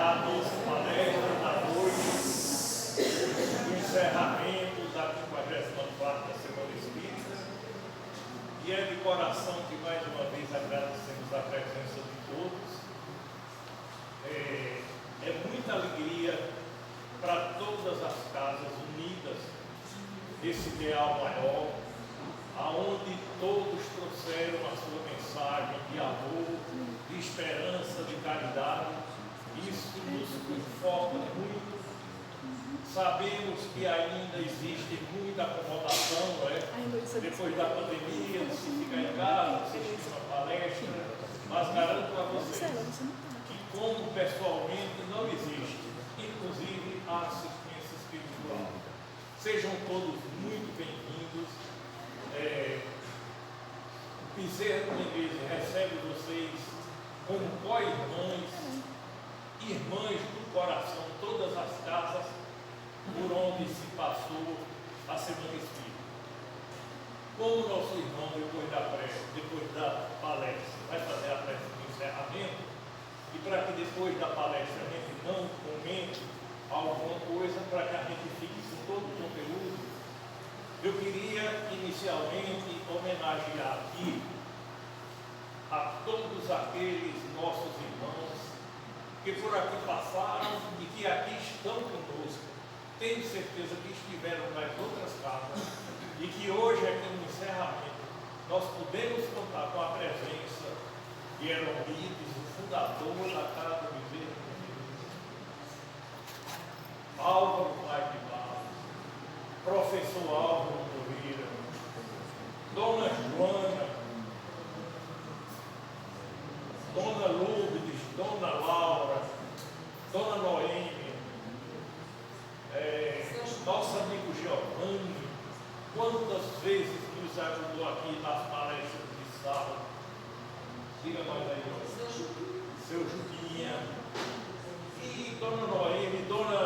a nossa palestra da noite, o encerramento da 54ª Semana Espírita, e é de coração que mais uma vez agradecemos a presença de todos. É muita alegria para todas as casas unidas nesse ideal maior, aonde todos trouxeram a sua mensagem de amor, de esperança, de caridade. Isso nos conforta muito. Sabemos que ainda existe muita acomodação, não é? Depois da pandemia, de se ficar em casa, assistir uma palestra, mas garanto a vocês que, como pessoalmente, não existe, inclusive a assistência espiritual. Sejam todos muito bem-vindos. O Bezerra Menezes recebe vocês como co-irmãs, irmãs do coração, todas as casas por onde se passou a Semana Espírita. Como nosso irmão, depois da palestra, vai fazer a prece de encerramento, e para que depois da palestra a gente não comente alguma coisa, para que a gente fique com todo o conteúdo, eu queria inicialmente homenagear aqui a todos aqueles nossos irmãos que por aqui passaram e que aqui estão conosco. Tenho certeza que estiveram nas outras casas e que hoje, aqui no encerramento, nós podemos contar com a presença de Heromides, o fundador da Casa do Bezerra Menezes, Álvaro Pai de Barros, professor Álvaro Moreira, Dona Joana, Dona Lourdes, Dona Laura, Dona Noêmia, nosso amigo Giovanni, quantas vezes nos ajudou aqui nas palestras de sábado. Diga mais aí, seu Jubinha, e Dona Noêmia, dona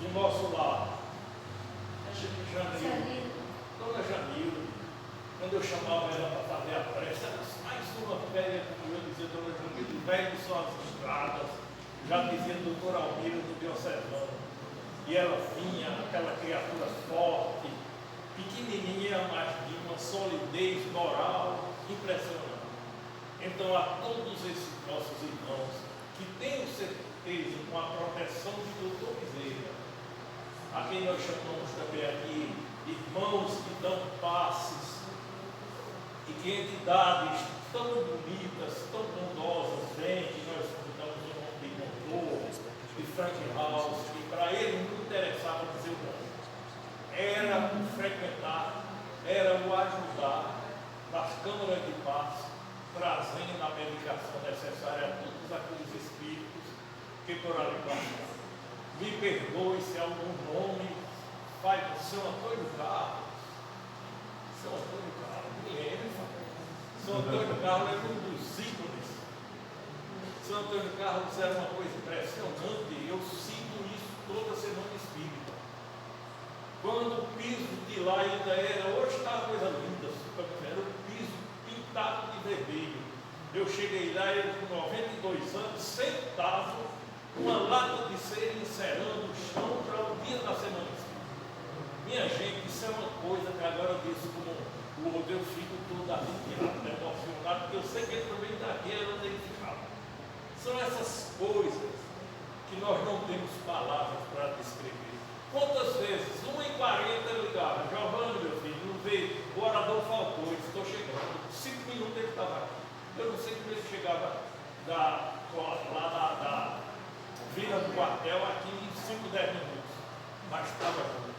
do nosso lar, Janil, Dona Janil. Quando eu chamava ela para fazer a prece, era mais uma velha, como eu dizia, Dona Janil, velho são as estradas, já dizia o doutor Almiro do Diocesano. E ela vinha, aquela criatura forte, pequenininha, mas de uma solidez moral impressionante. Então, a todos esses nossos irmãos, que tenho certeza, com a proteção do doutor Bezerra, a quem nós chamamos também aqui irmãos que dão passes, e que entidades tão bonitas, tão bondosas vêm, que nós escutamos o nome de Montour, de Frank House, que para ele não interessava dizer o nome, era o frequentar, era o ajudar nas câmaras de paz, trazendo a medicação necessária a todos aqueles espíritos que por ali passaram. Me perdoe se algum nome faz do São Antônio Carlos. São Antônio Carlos, me lembro. São Antônio Carlos é um dos ícones. São Antônio Carlos era uma coisa impressionante. Eu sigo isso toda semana espírita. Quando o piso de lá ainda era, hoje está uma coisa linda, era o piso pintado de vermelho. Eu cheguei lá, ele com 92 anos, sentado, com uma lata de cera encerando o chão para o dia da semana espírita. Minha gente, isso é uma coisa que agora eu disse como o outro, eu fico todo arrepiado, emocionado, porque eu sei que ele também está aqui, era onde ele ficava. São essas coisas que nós não temos palavras para descrever. Quantas vezes, 1h40 eu ligava, Giovanni, meu filho, não veio, o orador faltou, ele estou chegando, 5 minutos ele estava aqui. Eu não sei como ele chegava lá da vila do quartel aqui em 5, 10 minutos, mas estava junto.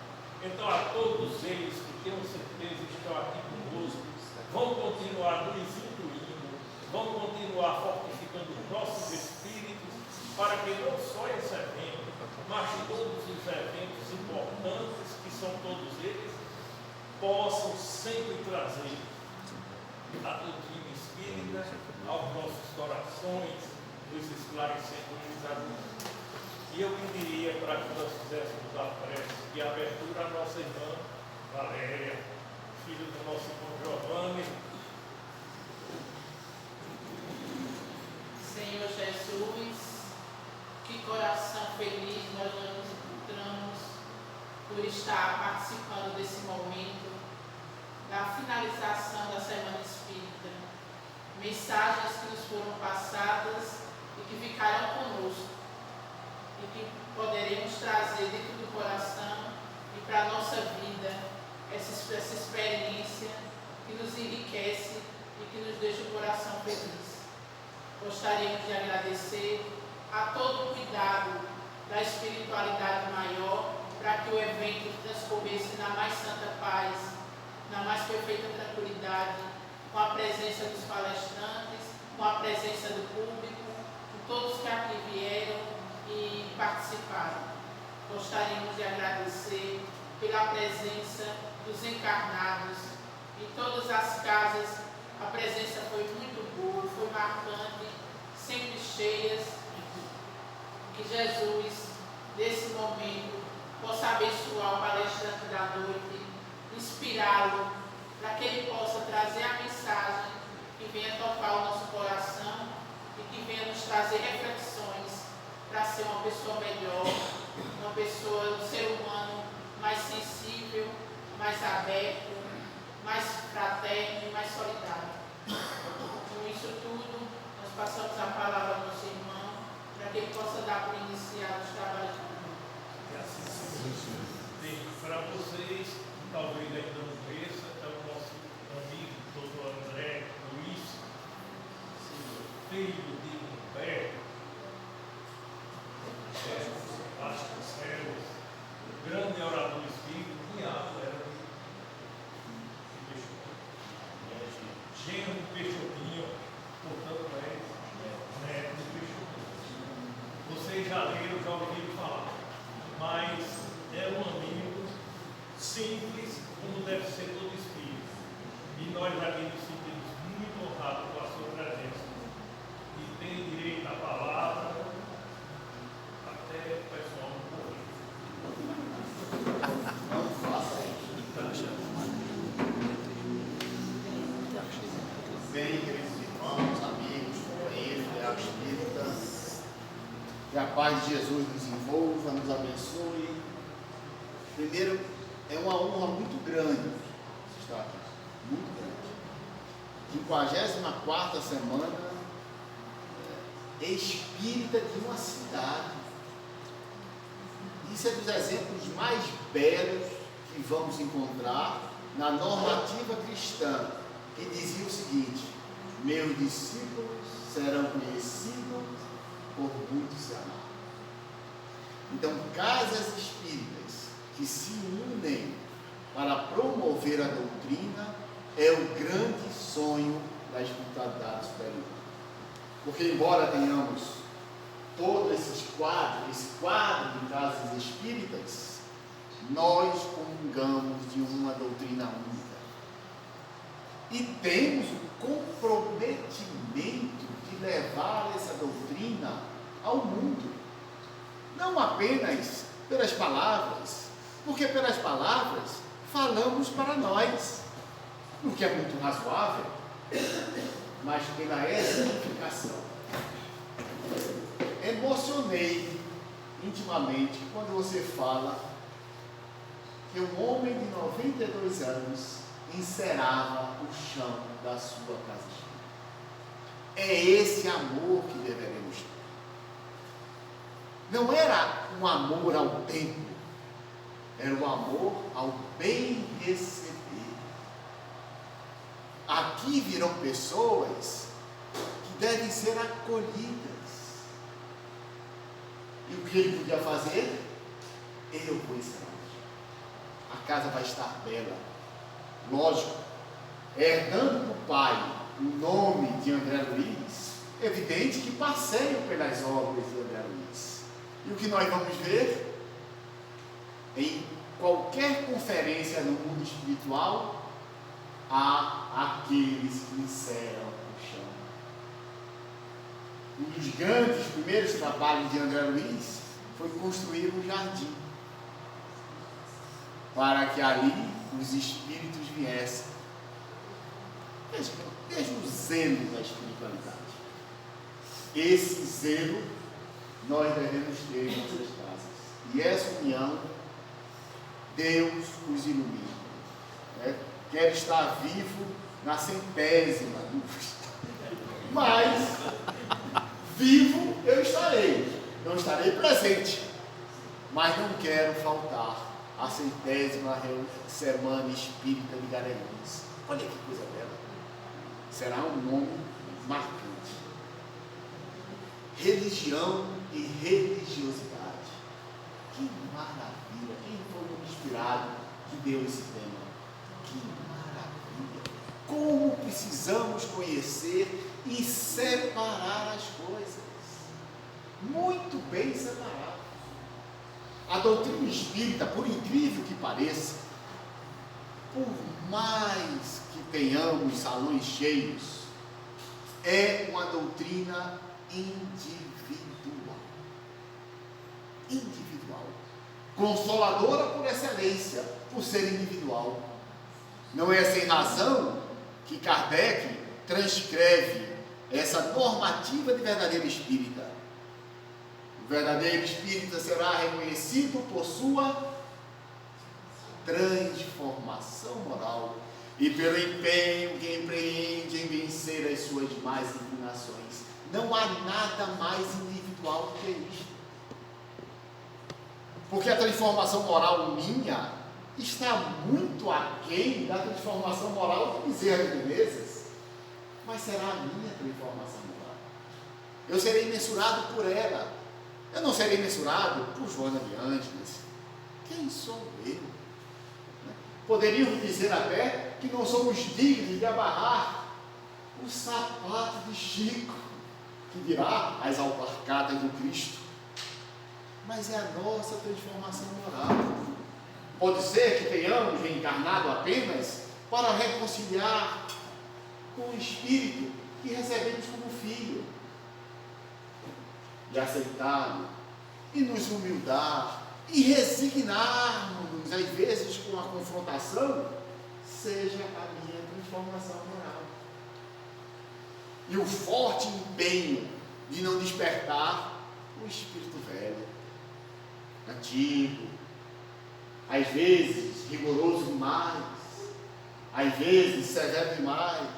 Então, a todos eles que tenho certeza estão aqui conosco, vão continuar nos incluindo, vão continuar fortificando os nossos espíritos, para que não só esse evento, mas todos os eventos importantes, que são todos eles, possam sempre trazer a doutrina espírita aos nossos corações, nos esclarecendo e nos ajudando. E eu pediria para que nós fizéssemos a prece de abertura à nossa irmã Valéria, filha do nosso irmão Giovanni. Senhor Jesus, mensagens que nos foram passadas e que ficarão conosco e que poderemos trazer dentro do coração e para a nossa vida essa experiência que nos enriquece e que nos deixa o coração feliz. Gostaríamos de agradecer a todo o cuidado da espiritualidade maior para que o evento transcorresse na mais santa paz, na mais perfeita tranquilidade, com a presença dos palestrantes, com a presença do público, com todos que aqui vieram e participaram. Gostaríamos de agradecer pela presença dos encarnados em todas as casas. A presença foi muito boa, foi marcante, sempre cheias. Que Jesus, nesse momento, possa abençoar o palestrante da noite, inspirá-lo, para que ele possa trazer a mensagem que venha tocar o nosso coração e que venha nos trazer reflexões para ser uma pessoa melhor, uma pessoa, um ser humano mais sensível, mais aberto, mais fraterno e mais solidário. Com isso tudo, nós passamos a palavra ao nosso irmão, para que ele possa dar por iniciado os trabalhos do mundo. E assim, para vocês, talvez ainda não conheça, é o nosso amigo, doutor André Luiz, filho de Humberto Vasconcelos, grande orador espírita, cunhado era de Peixotinho, genro de Peixotinho, portanto é neto de Peixotinho. Vocês já leram, já ouviram falar, mas é um amigo simples, como deve ser todo espírito. E nós aqui nos sentimos muito honrados com a sua presença. E tem direito à palavra até o pessoal Bem, queridos irmãos, amigos, companheiros, ideal espírita, que a paz de Jesus nos envolva, nos abençoe. Primeiro, é uma honra muito grande estar aqui, muito grande. 54ª semana espírita de uma cidade. Isso é dos exemplos mais belos que vamos encontrar na normativa cristã, que dizia o seguinte: meus discípulos serão conhecidos por muitos se amar. Então, casas espíritas que se unem para promover a doutrina é o grande sonho da espiritualidade superior. Porque, embora tenhamos todo esse quadro de casas espíritas, nós comungamos de uma doutrina única. E temos o comprometimento de levar essa doutrina ao mundo. Não apenas pelas palavras, porque pelas palavras falamos para nós, o que é muito razoável, mas pela exemplificação. Emocionei intimamente quando você fala que um homem de 92 anos encerava o chão da sua casa espírita. É esse amor que deveremos ter. Não era um amor ao tempo, era um amor ao bem receber. Aqui virão pessoas que devem ser acolhidas. E o que ele podia fazer? Eu vou ensinar. A casa vai estar bela. Lógico, herdando do pai o nome de André Luiz, evidente que passeiam pelas obras de André Luiz. E o que nós vamos ver em qualquer conferência no mundo espiritual, há aqueles que enceram o chão. Um dos grandes primeiros trabalhos de André Luiz foi construir um jardim, para que ali os espíritos viessem. Veja o zelo da espiritualidade. Esse zelo nós devemos ter em nossas casas. E essa união, Deus os ilumina. Quero estar vivo na 100ª luz. mas vivo eu estarei. Não estarei presente, mas não quero faltar a 100ª Semana Espírita de Garanhuns. Olha que coisa bela. Será um nome marcante. Religião e religiosidade. Que maravilha! Quem foi o inspirado que deu esse tema? Que maravilha! Como precisamos conhecer e separar as coisas. Muito bem separado. A doutrina espírita, por incrível que pareça, por mais que tenhamos salões cheios, é uma doutrina individual. Individual. Consoladora por excelência, por ser individual. Não é sem razão que Kardec transcreve essa normativa de verdadeiro espírita. O verdadeiro espírita será reconhecido por sua transformação moral e pelo empenho que empreende em vencer as suas más inclinações. Não há nada mais individual do que isto. Porque a transformação moral minha está muito aquém da transformação moral de Bezerra de Menezes. Mas será a minha transformação moral? Eu serei mensurado por ela. Eu não serei mensurado por Joana de Ângeles. Quem sou eu? Poderíamos dizer até que não somos dignos de abarrar o sapato de Chico, que dirá as alpargatas do Cristo. Mas é a nossa transformação moral. Pode ser que tenhamos reencarnado apenas para reconciliar com o Espírito que recebemos como filho, e aceitá-lo, e nos humildar, e resignarmos, às vezes com a confrontação, seja a minha transformação moral. E o forte empenho de não despertar o espírito velho, antigo, às vezes rigoroso demais, às vezes severo demais,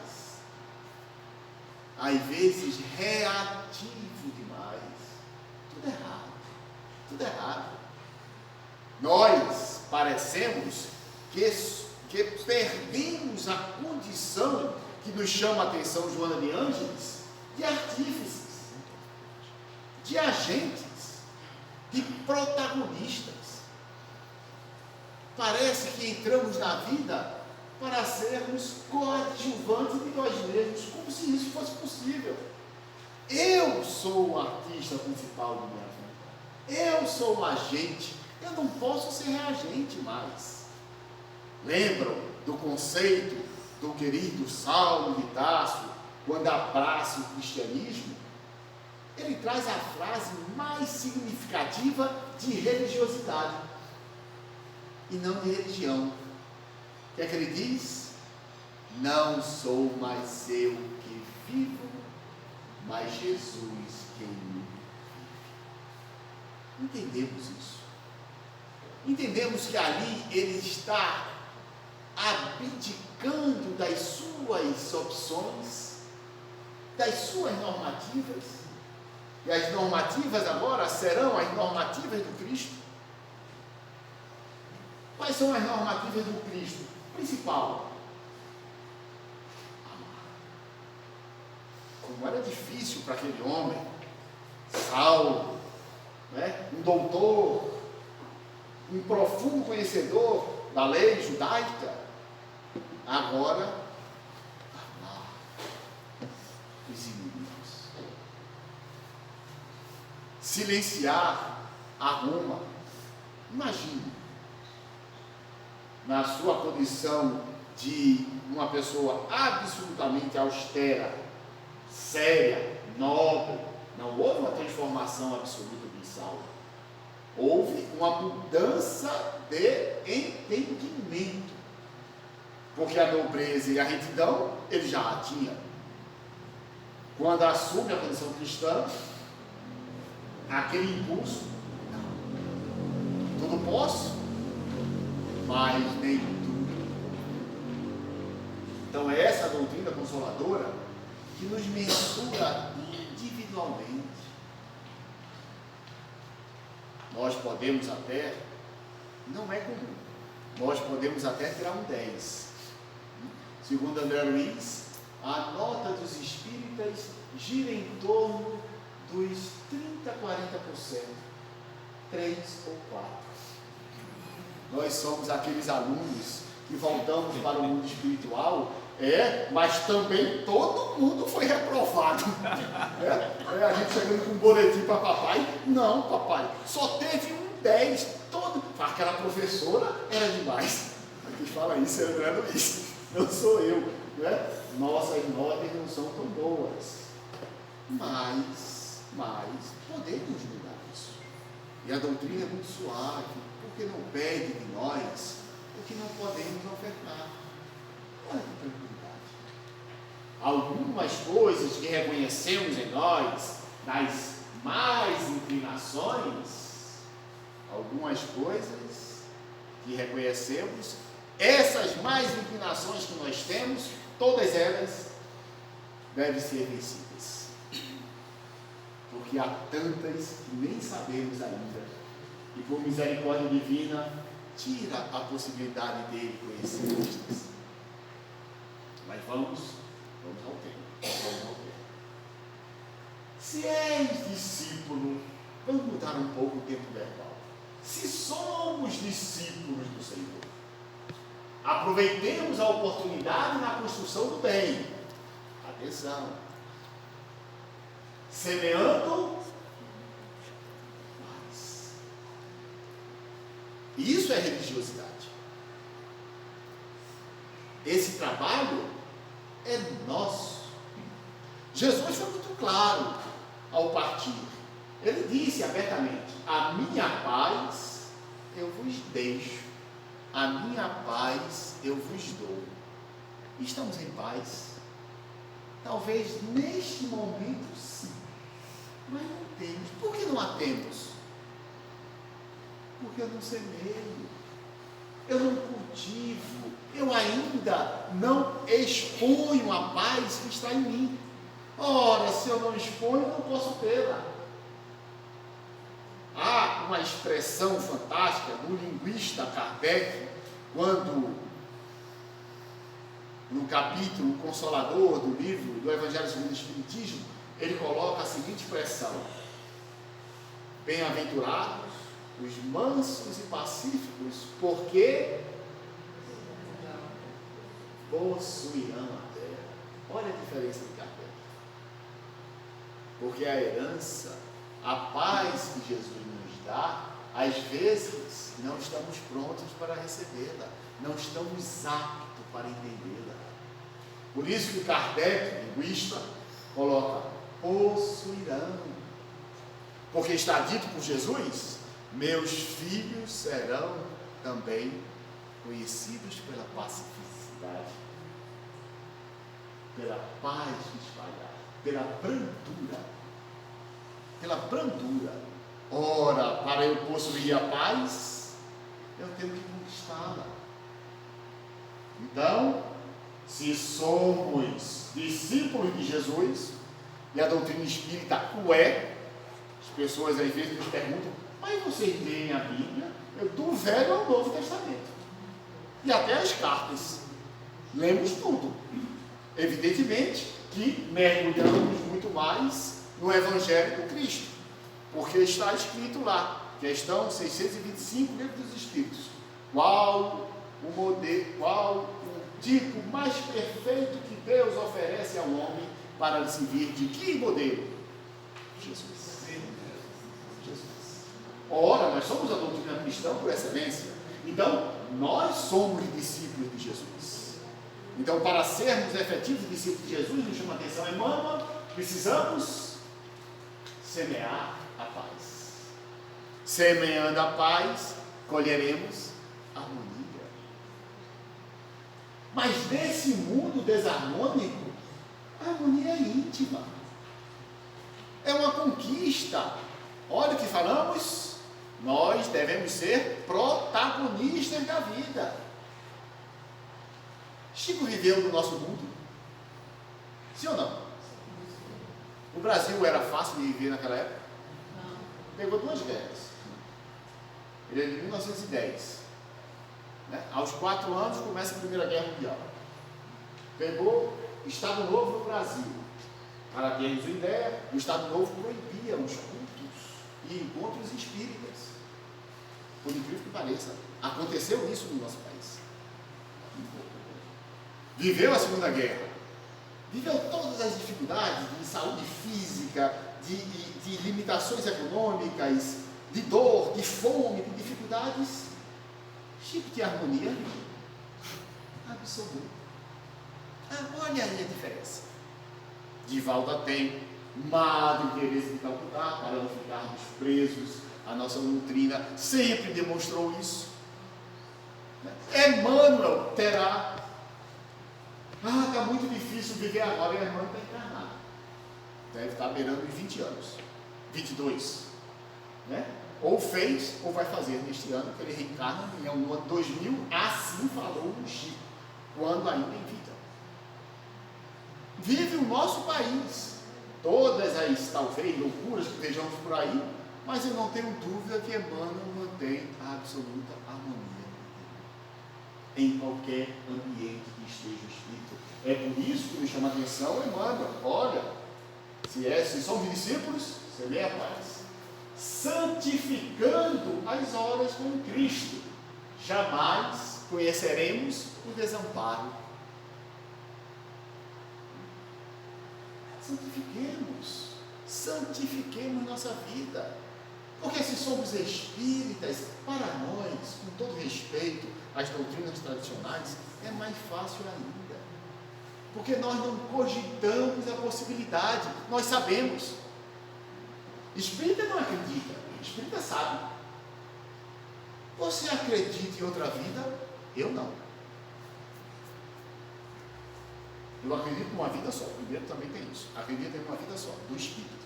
às vezes reativo demais. Tudo errado, tudo errado. Nós parecemos que perdemos a condição que nos chama a atenção Joana de Ângeles, de artífices, de agentes, de protagonistas. Parece que entramos na vida para sermos coadjuvantes de nós mesmos, como se isso fosse possível. Eu sou o artista principal da minha vida. Eu sou o agente. Eu não posso ser reagente mais. Lembram do conceito do querido Saulo de Tarso, quando abraça o cristianismo? Ele traz a frase mais significativa de religiosidade, e não de religião. O que é que ele diz? Não sou mais eu que vivo, mas Jesus quem me vive. Entendemos isso. Entendemos que ali ele está abdicando das suas opções, das suas normativas, e as normativas agora serão as normativas do Cristo. Quais são as normativas do Cristo? Principal: amar. Como era difícil para aquele homem, Saulo, um doutor, um profundo conhecedor da lei judaica, agora amar os inimigos, silenciar a Roma. Imagine, na sua condição de uma pessoa absolutamente austera, séria, nobre, não houve uma transformação absoluta de Saulo. Houve uma mudança de entendimento, porque a nobreza e a retidão ele já a tinha. Quando assume a condição cristã, aquele impulso, não, tudo posso, mas nem tudo. Então essa doutrina consoladora que nos mensura individualmente. Nós podemos até, não é comum, nós podemos até tirar um 10. Segundo André Luiz, a nota dos espíritas gira em torno dos 30% a 40%, 3 ou 4. Nós somos aqueles alunos que voltamos para o mundo espiritual, mas também todo mundo foi reprovado. A gente chegando com um boletim para papai, não papai, só teve um 10, aquela professora era demais. Quem fala isso é André Luiz, não sou eu, nossas notas não são tão boas, mas podemos mudar isso. E a doutrina é muito suave, porque não pede de nós o que não podemos ofertar. Olha que tranquilidade. Algumas coisas que reconhecemos em nós, nas más inclinações, algumas coisas que reconhecemos, essas más inclinações que nós temos, todas elas devem ser vencidas. Porque há tantas que nem sabemos ainda, e por misericórdia divina, tira a possibilidade dele conhecer estas. Mas vamos ao tempo. Se és discípulo, vamos mudar um pouco o tempo verbal. Se somos discípulos do Senhor, aproveitemos a oportunidade na construção do bem. Atenção. Semeando paz. Isso é religiosidade. Esse trabalho é nosso. Jesus foi muito claro ao partir. Ele disse abertamente: a minha paz eu vos deixo, a minha paz eu vos dou. Estamos em paz? Talvez neste momento sim, mas não temos. Por que não a temos? Porque eu não semeio, eu não cultivo, eu ainda não exponho a paz que está em mim. Ora, se eu não exponho, eu não posso tê-la. Há uma expressão fantástica do linguista Kardec, quando, no capítulo Consolador do livro do Evangelho segundo o Espiritismo, ele coloca a seguinte expressão: bem-aventurados os mansos e pacíficos, porque possuirão a terra. Olha a diferença de Kardec. Porque a herança, a paz que Jesus nos dá, às vezes não estamos prontos para recebê-la, não estamos aptos para entendê-la. Por isso que Kardec, linguista, coloca possuirão. Porque está dito por Jesus: meus filhos serão também conhecidos pela pacificidade, pela paz espalhada, pela brandura. Pela brandura. Ora, para eu possuir a paz, eu tenho que conquistá-la. Então, se somos discípulos de Jesus, e a doutrina espírita o é, as pessoas às vezes nos perguntam: mas vocês leem a Bíblia do Velho ao Novo Testamento, e até as cartas, lemos tudo. Evidentemente que mergulhamos muito mais no Evangelho do Cristo, porque está escrito lá, questão 625, livro dos Espíritos: qual o modelo, qual o tipo mais perfeito que Deus oferece ao homem para lhe servir? De que modelo? Jesus. Ora, nós somos a doutrina cristã por excelência. Então, nós somos discípulos de Jesus. Então, para sermos efetivos discípulos de Jesus, nos chama a atenção Emmanuel, precisamos semear a paz. Semeando a paz, colheremos harmonia. Mas nesse mundo desarmônico, a harmonia é íntima. É uma conquista. Olha o que falamos, nós devemos ser protagonistas da vida. Chico viveu no nosso mundo, sim ou não? O Brasil era fácil de viver naquela época? Não. Pegou 2 guerras. Ele é de 1910. Né? Aos 4 anos começa a Primeira Guerra Mundial. Pegou Estado Novo no Brasil. Para termos uma ideia, o Estado Novo proibia os cultos e encontros espíritas. Por incrível que pareça, aconteceu isso no nosso país. Viveu a Segunda Guerra. Viveu todas as dificuldades de saúde física, de limitações econômicas, de dor, de fome, de dificuldades. Chico tinha harmonia absoluta. Olha aí a diferença. Divalda tem, Madre Teresa de Calcutá, para não ficarmos presos, a nossa doutrina sempre demonstrou isso. Emmanuel terá. Está muito difícil viver agora, e Emmanuel está encarnado. Deve estar beirando de 20 anos, 22. Né? Ou fez, ou vai fazer neste ano, que ele reencarna no ano 2000, assim falou o Chico, quando ainda em vida. Vive o nosso país, todas as, talvez, loucuras que vejamos por aí, mas eu não tenho dúvida que Emmanuel mantém a absoluta harmonia em qualquer ambiente que esteja o Espírito. É por isso que me chama a atenção Emmanuel. Olha, se somos discípulos, semeia a paz, santificando as horas com Cristo, jamais conheceremos o desamparo. Santifiquemos nossa vida, porque se somos espíritas, para nós, com todo respeito às doutrinas tradicionais, é mais fácil ainda, porque nós não cogitamos a possibilidade, nós sabemos. Espírita não acredita, espírita sabe. Você acredita em outra vida? Eu não. Eu acredito em uma vida só. Primeiro também tem isso. Acredito em uma vida só, do espírito.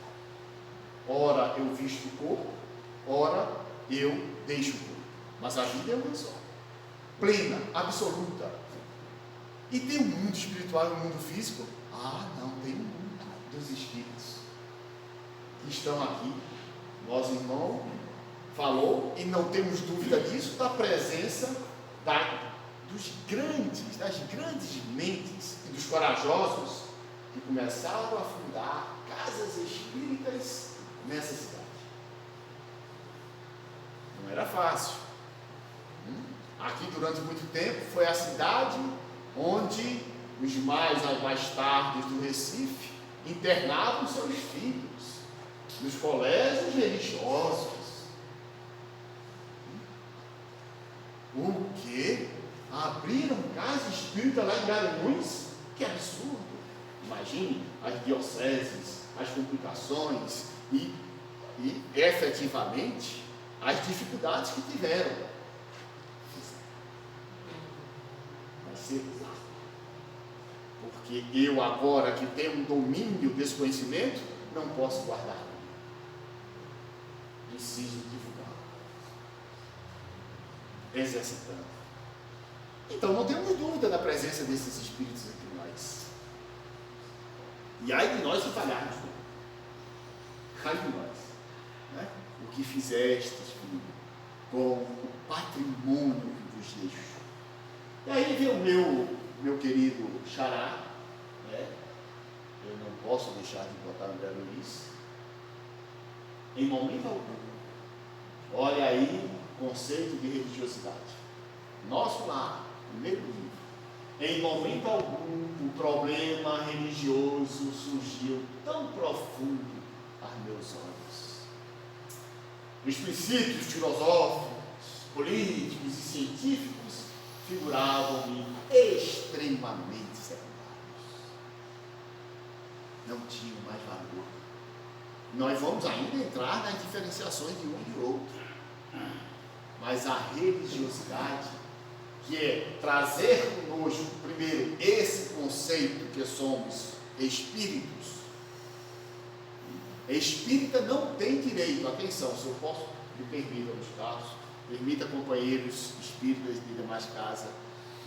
Ora eu visto o corpo, ora eu deixo o corpo. Mas a vida é uma só. Plena, absoluta. E tem um mundo espiritual e um mundo físico? Não, tem um mundo dos espíritos que estão aqui. Nosso irmão falou, e não temos dúvida disso, da presença das grandes mentes e dos corajosos que começaram a fundar casas espíritas nessa cidade. Não era fácil. Aqui durante muito tempo foi a cidade onde os mais bastardos do Recife internavam seus filhos nos colégios religiosos. O quê? Abriram casa espírita lá em Garanhuns? Que absurdo! Imagine as dioceses, as complicações e efetivamente as dificuldades que tiveram. Vai ser lá. Porque eu agora que tenho um domínio desse conhecimento, não posso guardar. Preciso divulgar. Exercitando. Então não temos dúvida da presença desses espíritos entre nós. E ai de nós se falharmos. Ai de nós. Né? O que fizestes, filho, com o patrimônio que vos deixo. E aí vem o meu querido Xará, né? Eu não posso deixar de botar André Luiz. Em momento algum. Olha aí o conceito de religiosidade. Nosso lar, primeiro livro. Em momento algum, o problema religioso surgiu tão profundo aos meus olhos. Os princípios filosóficos, políticos e científicos figuravam-me extremamente secundários. Não tinham mais valor. Nós vamos ainda entrar nas diferenciações de um e de outro. Mas a religiosidade, que é trazer conosco, primeiro, esse conceito que somos espíritos. Espírita não tem direito, atenção, se eu posso, me permita nos casos, permita companheiros espíritas de demais casas,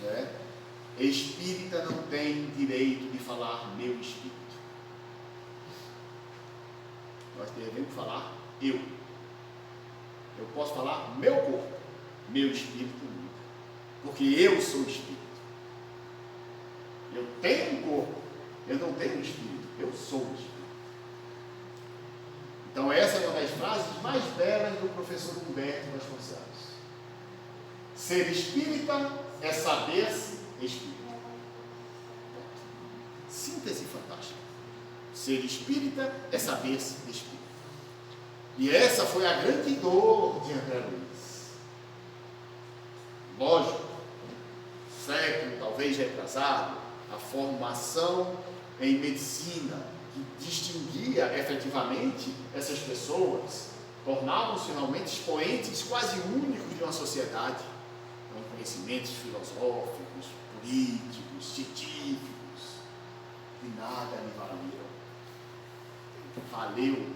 né? Espírita não tem direito de falar meu espírito. porque eu venho falar eu. Eu posso falar meu corpo, meu espírito nunca. Porque eu sou o espírito. Eu tenho um corpo, eu não tenho um espírito, eu sou o espírito. Então essa é uma das frases mais belas do professor Humberto Vasconcelos. Ser espírita é saber-se espírita. Síntese fantástica. Ser espírita é saber-se espírita. E essa foi a grande dor de André Luiz. Lógico, século talvez retrasado, a formação em medicina que distinguia efetivamente essas pessoas, tornavam-se realmente expoentes quase únicos de uma sociedade, com conhecimentos filosóficos, políticos, científicos, e nada lhe valeu,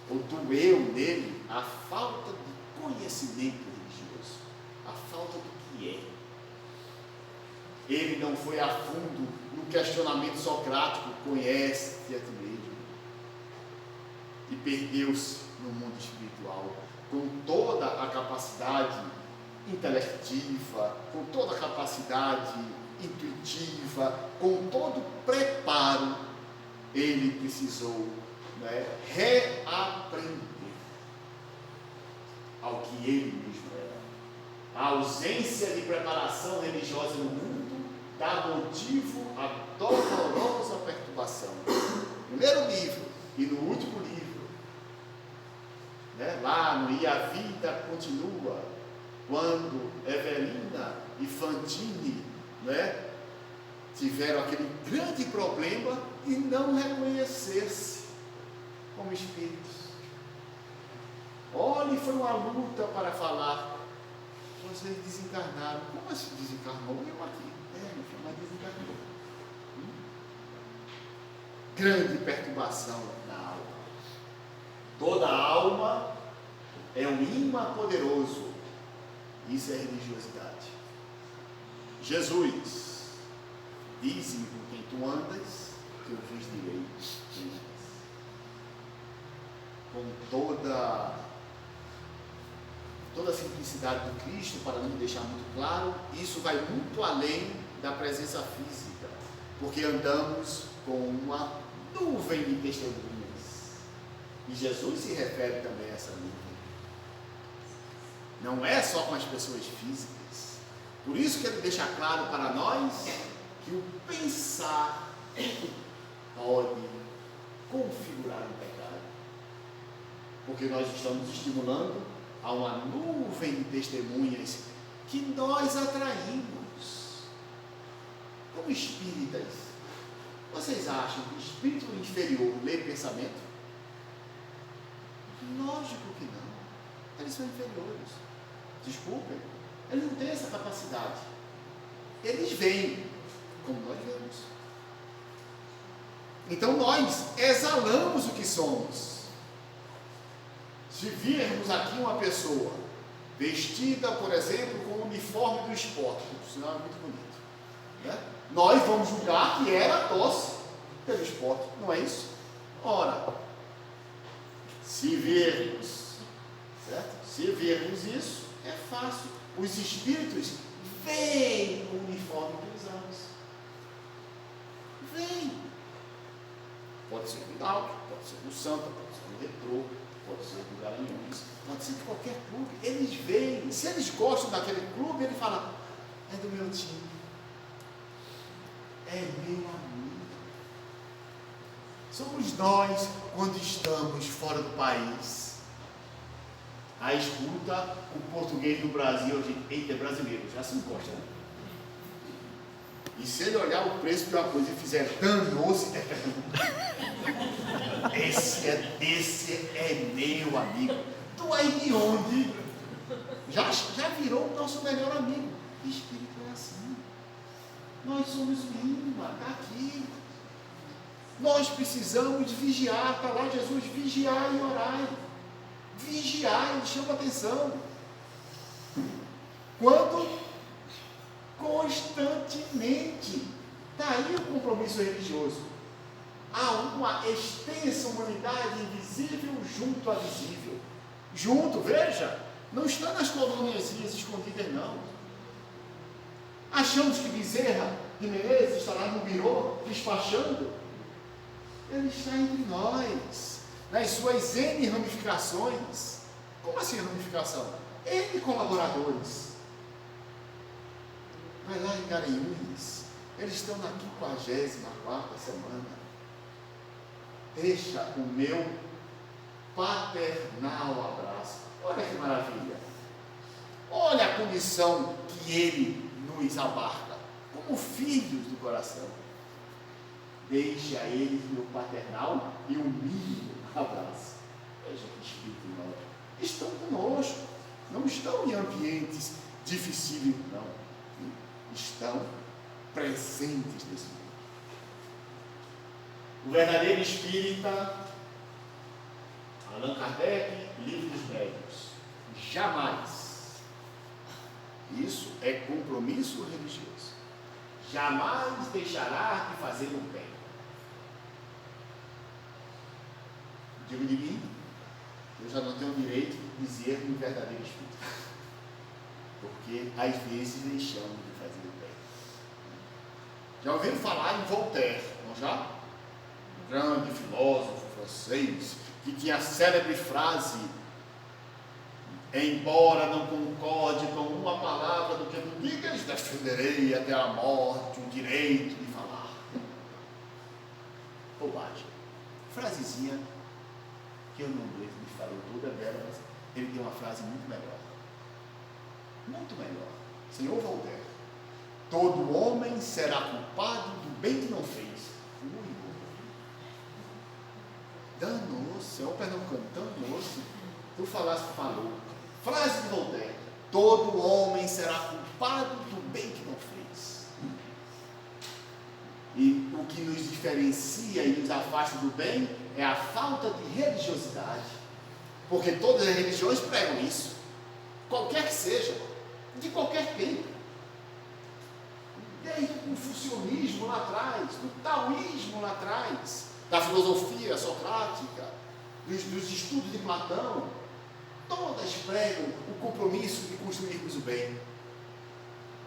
ou doeu nele a falta de conhecimento religioso, a falta do que é. Ele não foi a fundo no questionamento socrático, conhece-te a ti mesmo, e perdeu-se no mundo espiritual, com toda a capacidade intelectiva, com toda a capacidade intuitiva, com todo o preparo, ele precisou reaprender ao que ele mesmo era. A ausência de preparação religiosa no mundo dá motivo à dolorosa perturbação. No primeiro livro e no último livro, lá no E a Vida Continua, quando Evelina e Fantini tiveram aquele grande problema de não reconhecer-se como espíritos. Olha, foi uma luta para falar. Vocês desencarnaram. Como assim desencarnou? Eu aqui. Meu filho, mas desencarnou. Grande perturbação na alma. Toda alma é um imã poderoso. Isso é religiosidade. Jesus, dizem com quem tu andas, que eu vos direi quem és. Com toda a simplicidade do Cristo, para não deixar muito claro, isso vai muito além da presença física, porque andamos com uma nuvem de testemunhas. E Jesus se refere também a essa nuvem. Não é só com as pessoas físicas. Por isso que ele deixa claro para nós que o pensar pode configurar um pecado. Porque nós estamos estimulando a uma nuvem de testemunhas que nós atraímos. Como espíritas, vocês acham que o espírito inferior lê pensamento? Lógico que não. Eles são inferiores. Desculpem, eles não têm essa capacidade. Eles veem como nós vemos. Então nós exalamos o que somos. Se virmos aqui uma pessoa vestida, por exemplo, com o uniforme do esporte, que por sinal é muito bonito, nós vamos julgar que ela torce pelo esporte, não é isso? Ora, se vermos, certo? Se vermos isso, é fácil. Os espíritos veem o uniforme que usamos. Veem. Pode ser do Náutico, pode ser do Santa, pode ser do Retrô, pode ser do Garanhuns, pode ser de qualquer clube. Eles veem. Se eles gostam daquele clube, ele fala: é do meu time, é meu amigo. Somos nós quando estamos fora do país. Aí escuta o português do Brasil, a gente, eita, é brasileiro, já se encosta, né? E se ele olhar o preço de uma coisa e fizer danou-se, esse é meu amigo. Tu aí de onde? Já virou o nosso melhor amigo. O espírito é assim. Nós somos o imã, está aqui. Nós precisamos vigiar, está lá Jesus, vigiar e orar. Vigiar, ele chama atenção. Quando? Constantemente. Está aí o compromisso religioso. há uma extensa humanidade invisível junto à visível. Junto, veja, não está nas colôniazinhas escondidas, não. Achamos que Bezerra de Menezes estará no birô despachando. Ele está entre nós, nas suas N ramificações. Como assim ramificação? N colaboradores. Vai lá em Garanhuns, eles estão na 54ª semana. Deixa o meu paternal abraço. Olha que maravilha. Olha a condição que ele nos abarca, como filhos do coração. Deixe a eles meu paternal e humilde abraço. Veja que espírito nobre. Estão conosco, não estão em ambientes dificílimos, não. Estão presentes nesse mundo. O verdadeiro espírita, Allan Kardec, Livro dos Médiuns, jamais, isso é compromisso religioso, jamais deixará de fazer o bem. Digo de mim, eu já não tenho o direito de dizer do verdadeiro espírito, porque às vezes deixamos de fazer o bem. Já ouviram falar em Voltaire, não já? Um grande filósofo francês, que tinha a célebre frase: embora não concorde com uma palavra do que tu digas, defenderei até a morte o direito de falar. Bobagem. Frasezinha que eu não me falou toda dela, mas ele tem uma frase muito melhor. Muito melhor. Senhor Voltaire: todo homem será culpado do bem que não fez. Danou-se, é o pernambucano, danou-se. Tu falaste, falou. Frase de Voltaire: todo homem será culpado do bem que não fez. E o que nos diferencia e nos afasta do bem é a falta de religiosidade. Porque todas as religiões pregam isso. Qualquer que seja, de qualquer tempo. Desde o confucionismo lá atrás, do taoísmo lá atrás, da filosofia socrática, dos estudos de Platão, todas pregam o compromisso de construirmos o bem.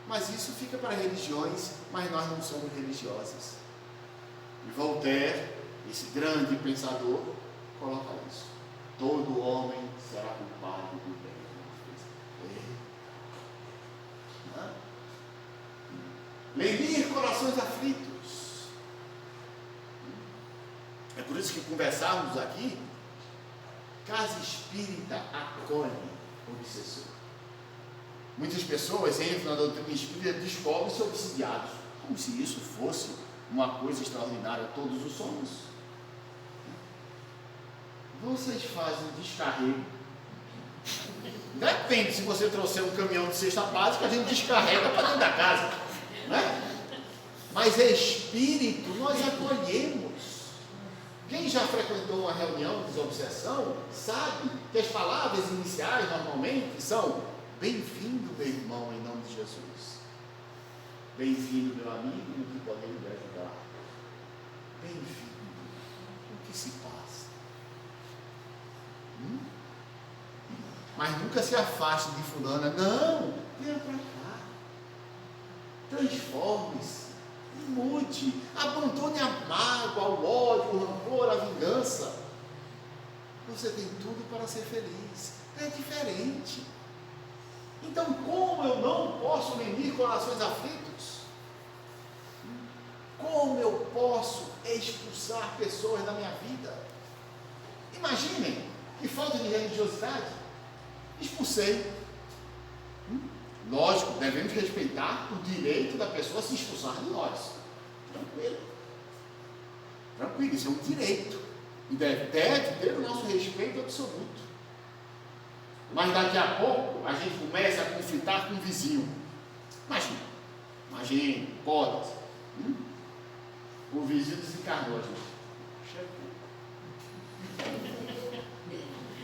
Mas isso fica para religiões, mas nós não somos religiosas. E Voltaire, esse grande pensador, coloca isso: todo homem será culpado do bem que não fez. Lenir corações aflitos. É por isso que conversarmos aqui, casa espírita acolhe o obsessor. Muitas pessoas entram na doutrina espírita e descobrem-se obsidiados, como se isso fosse uma coisa extraordinária. Todos os somos. Vocês fazem descarrego. Depende, se você trouxer um caminhão de cesta básica, a gente descarrega para dentro da casa, né? Mas espírito nós acolhemos. Quem já frequentou uma reunião de desobsessão sabe que as palavras iniciais normalmente são: bem-vindo, meu irmão, em nome de Jesus. Bem-vindo, meu amigo, no que podemos lhe ajudar. Bem-vindo. O que se passa? Mas nunca se afaste de fulana. Não, venha para cá. Transforme-se. Mude, abandone a mágoa, o ódio, o rancor, a vingança. Você tem tudo para ser feliz. É diferente. Então, como eu não posso lenir corações aflitos? Como eu posso expulsar pessoas da minha vida? Imaginem que falta de religiosidade. Expulsei. Lógico, devemos respeitar o direito da pessoa a se expulsar de nós. Tranquilo. Tranquilo, isso é um direito. E deve ter o nosso respeito absoluto. Mas daqui a pouco a gente começa a conflitar com o vizinho. Imagina, pode. O vizinho desencarnou, gente.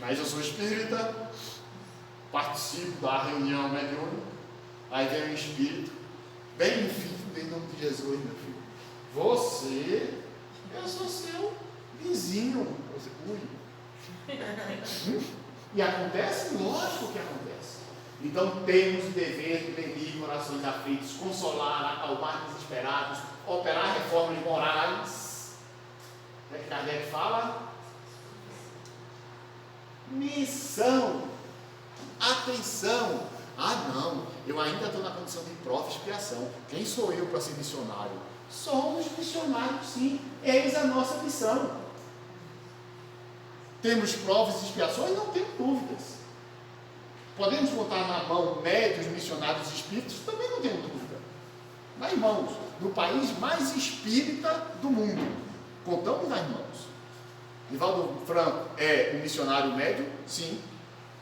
Mas eu sou espírita, participo da reunião mediúnica. Aí vem o espírito: bem-vindo em nome de Jesus, meu filho. Você Eu sou seu vizinho. Ui. E acontece? Lógico que acontece. Então temos o dever de lenir corações aflitos, consolar, acalmar desesperados, operar reformas morais. O que Kardec fala? Missão. Atenção. Ah não, eu ainda estou na condição de prova e expiação. Quem sou eu para ser missionário? Somos missionários sim, eis a nossa missão. Temos provas e expiações? Não tenho dúvidas. Podemos botar na mão médios, missionários espíritos? Também não tenho dúvida. Mas irmãos, no país mais espírita do mundo, contamos nas mãos. Divaldo Franco é um missionário médio? Sim.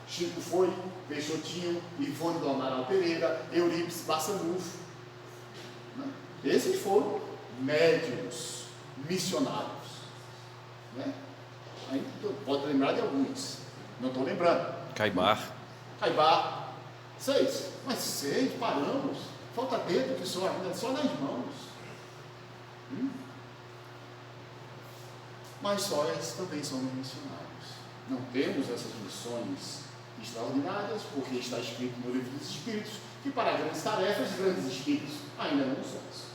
Chico foi, Peixotinho, Ivone do Amaral Pereira, Eurípides Bassanufo. Esses foram médios, missionários. Né? Aí, pode lembrar de alguns. Não estou lembrando. Caibar. 6. Mas 6, paramos. Falta dedo que só ainda, só nas mãos. Mas só esses também somos missionários. Não temos essas missões extraordinárias, porque está escrito no livro dos Espíritos que para grandes tarefas, grandes espíritos ainda não somos.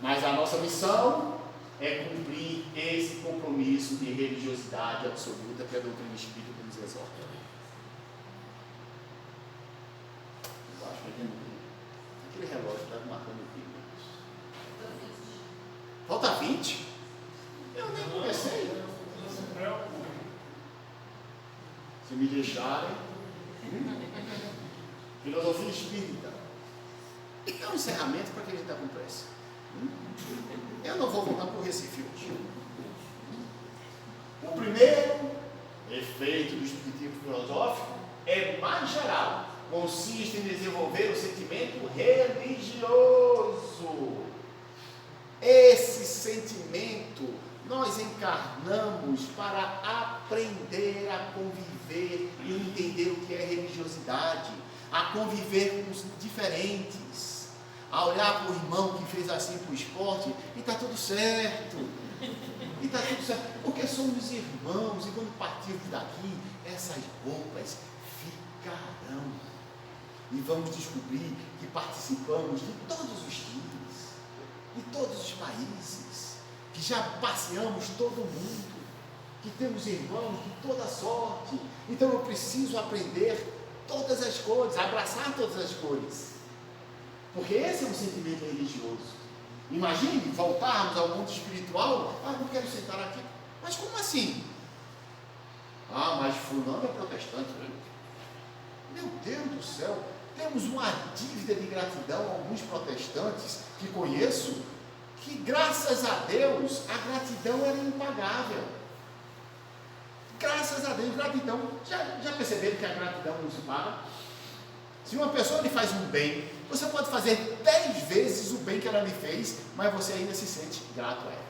Mas a nossa missão é cumprir esse compromisso de religiosidade absoluta que a doutrina espírita nos exorta. Eu acho que aquele relógio está marcando o tempo. Falta 20? Eu nem comecei. Se me deixarem. Filosofia espírita. É um encerramento para quem está com pressa. Eu não vou voltar para o Recife hoje. O primeiro efeito do espiritismo filosófico é mais geral. Consiste em desenvolver o sentimento religioso. Esse sentimento nós encarnamos para aprender a conviver e entender o que é religiosidade, a conviver com os diferentes, a olhar para o irmão que fez assim para o esporte e está tudo certo. E está tudo certo, porque somos irmãos e quando partirmos daqui, essas roupas ficarão. E vamos descobrir que participamos de todos os times, de todos os países, que já passeamos todo mundo, que temos irmãos de toda sorte. Então eu preciso aprender todas as cores, abraçar todas as cores, porque esse é um sentimento religioso. Imagine voltarmos ao mundo espiritual. Ah, não quero sentar aqui. Mas como assim? Ah, mas fulano é protestante. Meu Deus do céu, temos uma dívida de gratidão a alguns protestantes que conheço, que graças a Deus a gratidão era impagável. Graças a Deus, gratidão. Já perceberam que a gratidão não se paga? Se uma pessoa lhe faz um bem, você pode fazer 10 vezes o bem que ela lhe fez, mas você ainda se sente grato a ela,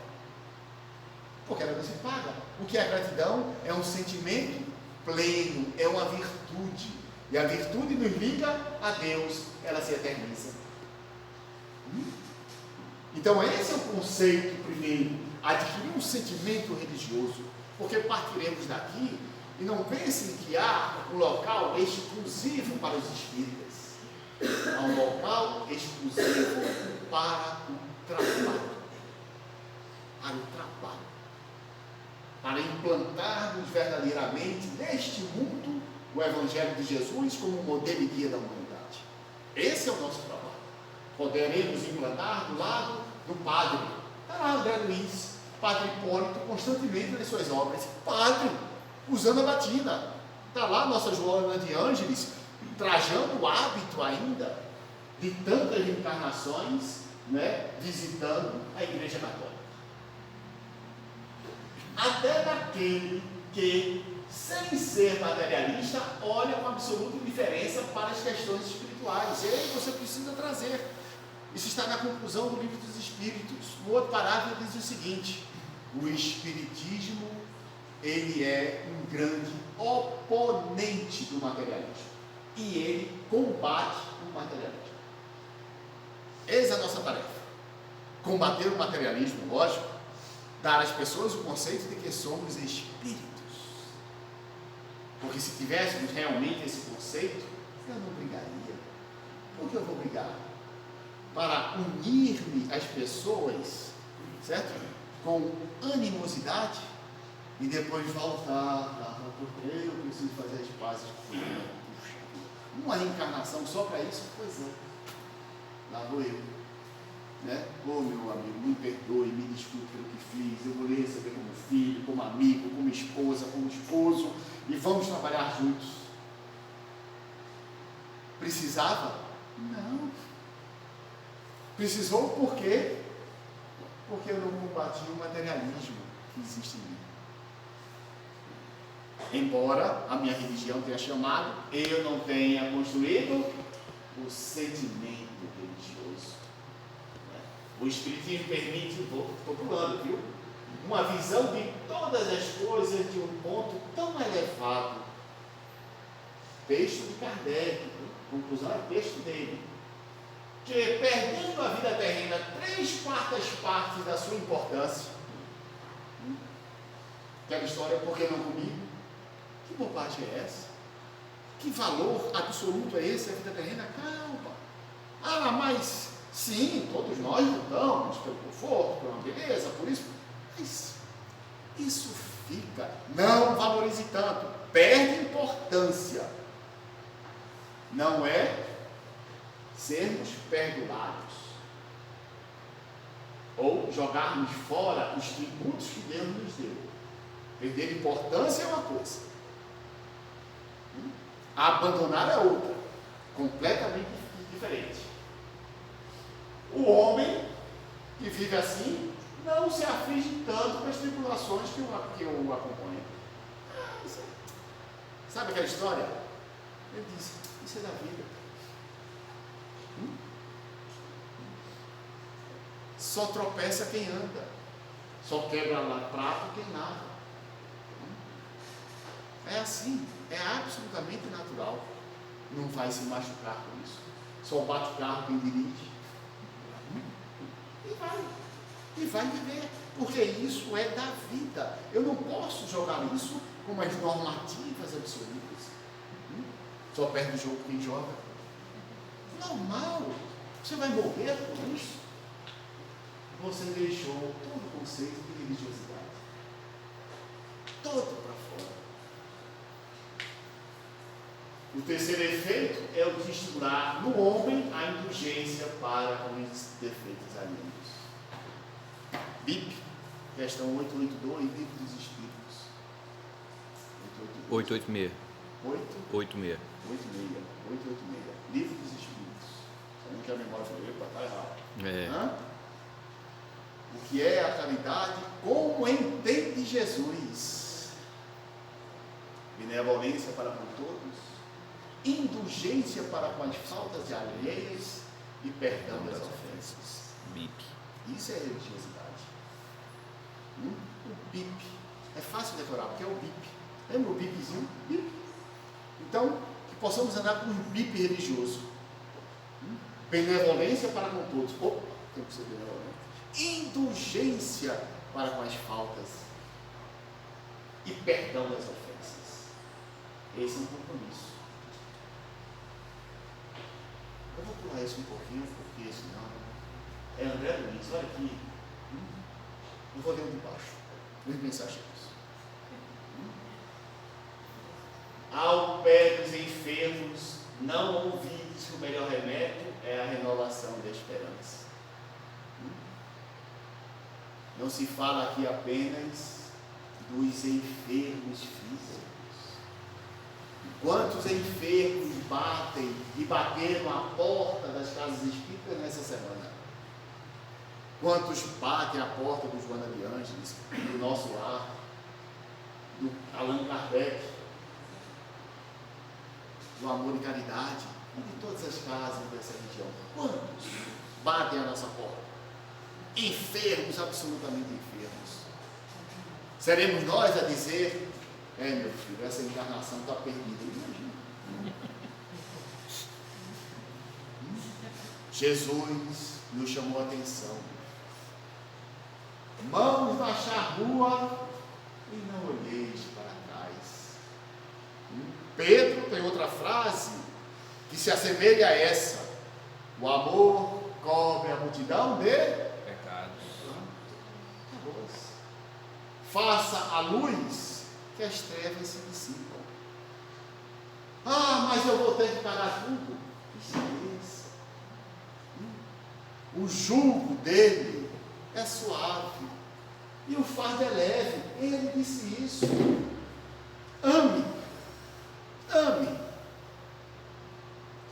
porque ela não se paga. O que é gratidão? É um sentimento pleno, é uma virtude, e a virtude nos liga a Deus, ela se eterniza. Então esse é o conceito primeiro, adquirir um sentimento religioso, porque partiremos daqui e não pensem que há um local exclusivo para os espíritas. Há um local exclusivo para o trabalho. Para o trabalho. Para implantarmos verdadeiramente neste mundo o Evangelho de Jesus como modelo e guia da humanidade. Esse é o nosso trabalho. Poderemos implantar do lado do padre. Está lá André Luiz, Padre Hipólito, constantemente nas suas obras. Padre, usando a batina. Está lá nossa Joana de Ângeles, trajando o hábito ainda de tantas encarnações, né, visitando a Igreja Católica. Até daquele que, sem ser materialista, olha com absoluta indiferença para as questões espirituais. E aí você precisa trazer. Isso está na conclusão do Livro dos Espíritos. No outro parágrafo diz o seguinte: o Espiritismo, ele é um grande oponente do materialismo. E ele combate o materialismo. Eis a nossa tarefa. Combater o materialismo, lógico, dar às pessoas o conceito de que somos espíritos. Porque se tivéssemos realmente esse conceito, eu não brigaria. Por que eu vou brigar? Para unir-me às pessoas, certo? Com animosidade e depois voltar, porque eu preciso fazer as pazes com ela. Uma reencarnação só para isso? Pois é. Lá vou eu. Né? Ô meu amigo, me perdoe, me desculpe pelo que fiz, eu vou lhe receber como filho, como amigo, como esposa, como esposo, e vamos trabalhar juntos. Precisava? Não. Precisou por quê? Porque eu não combati o materialismo que existe em mim. Embora a minha religião tenha chamado, eu não tenha construído o sentimento religioso. O Espiritismo permite, estou pulando, viu? Uma visão de todas as coisas de um ponto tão elevado. Texto de Kardec, conclusão é texto dele. Que perdendo a vida terrena 3/4 partes da sua importância. Aquela história, por que não comigo? Que bobagem é essa? Que valor absoluto é esse, a vida terrena? Calma. Ah, mas sim, todos nós lutamos pelo conforto, pela beleza, por isso. Mas isso fica, não valorize tanto, perde importância. Não é sermos perdulários ou jogarmos fora os tributos que Deus nos deu. Perder importância é uma coisa, abandonar é outra, completamente diferente. O homem que vive assim não se aflige tanto com as tribulações que o acompanham. Sabe aquela história? Ele disse, isso é da vida. Só tropeça quem anda, só quebra prato quem nada. É assim, é absolutamente natural. Não vai se machucar com isso. Só bate carro quem dirige. E vai viver, porque isso é da vida. Eu não posso jogar isso como as normativas absolutas. Só perde o jogo quem joga. Normal. Você vai morrer por isso. Você deixou todo o conceito de religiosidade todo para fora. O terceiro efeito é o de estimular no homem a indulgência para com os defeitos alheios. BIP, questão 882, Livro dos Espíritos. 886. 886. Livro dos Espíritos. Sabendo que a memória foi para estar errado. O que é a caridade? Como entende Jesus? Benevolência para com todos, indulgência para com as faltas alheias e perdão das ofensas. BIP. Isso é religiosidade. O BIP. É fácil decorar, porque é o BIP. Lembra o BIPzinho? BIP. Então, que possamos andar com um BIP religioso. Benevolência para com todos. Opa, tem que ser benevolente. Indulgência para com as faltas e perdão das ofensas. Esse é um compromisso. Eu vou pular isso um pouquinho, porque senão é André Luiz, olha aqui. Eu vou ler o de baixo, os mensageiros. Ao pé dos enfermos, não ouvides que o melhor remédio é a renovação da esperança. Não se fala aqui apenas dos enfermos físicos. Quantos enfermos batem e bateram à porta das casas espíritas nessa semana? Quantos batem à porta do Joana de Ângeles, do Nosso Lar, do Allan Kardec, do Amor e Caridade, e de todas as casas dessa região? Quantos batem à nossa porta? Enfermos, absolutamente enfermos. Seremos nós a dizer, meu filho, essa encarnação está perdida. Imagina. Jesus nos chamou a atenção mãos na charrua e não olheis para trás. Pedro tem outra frase que se assemelha a essa: o amor cobre a multidão de Pecados. Faça a luz que as trevas se dissipam. Ah, mas eu vou ter que pagar tudo. Esqueça. O jugo dele é suave e o fardo é leve. Ele disse isso. Ame, ame,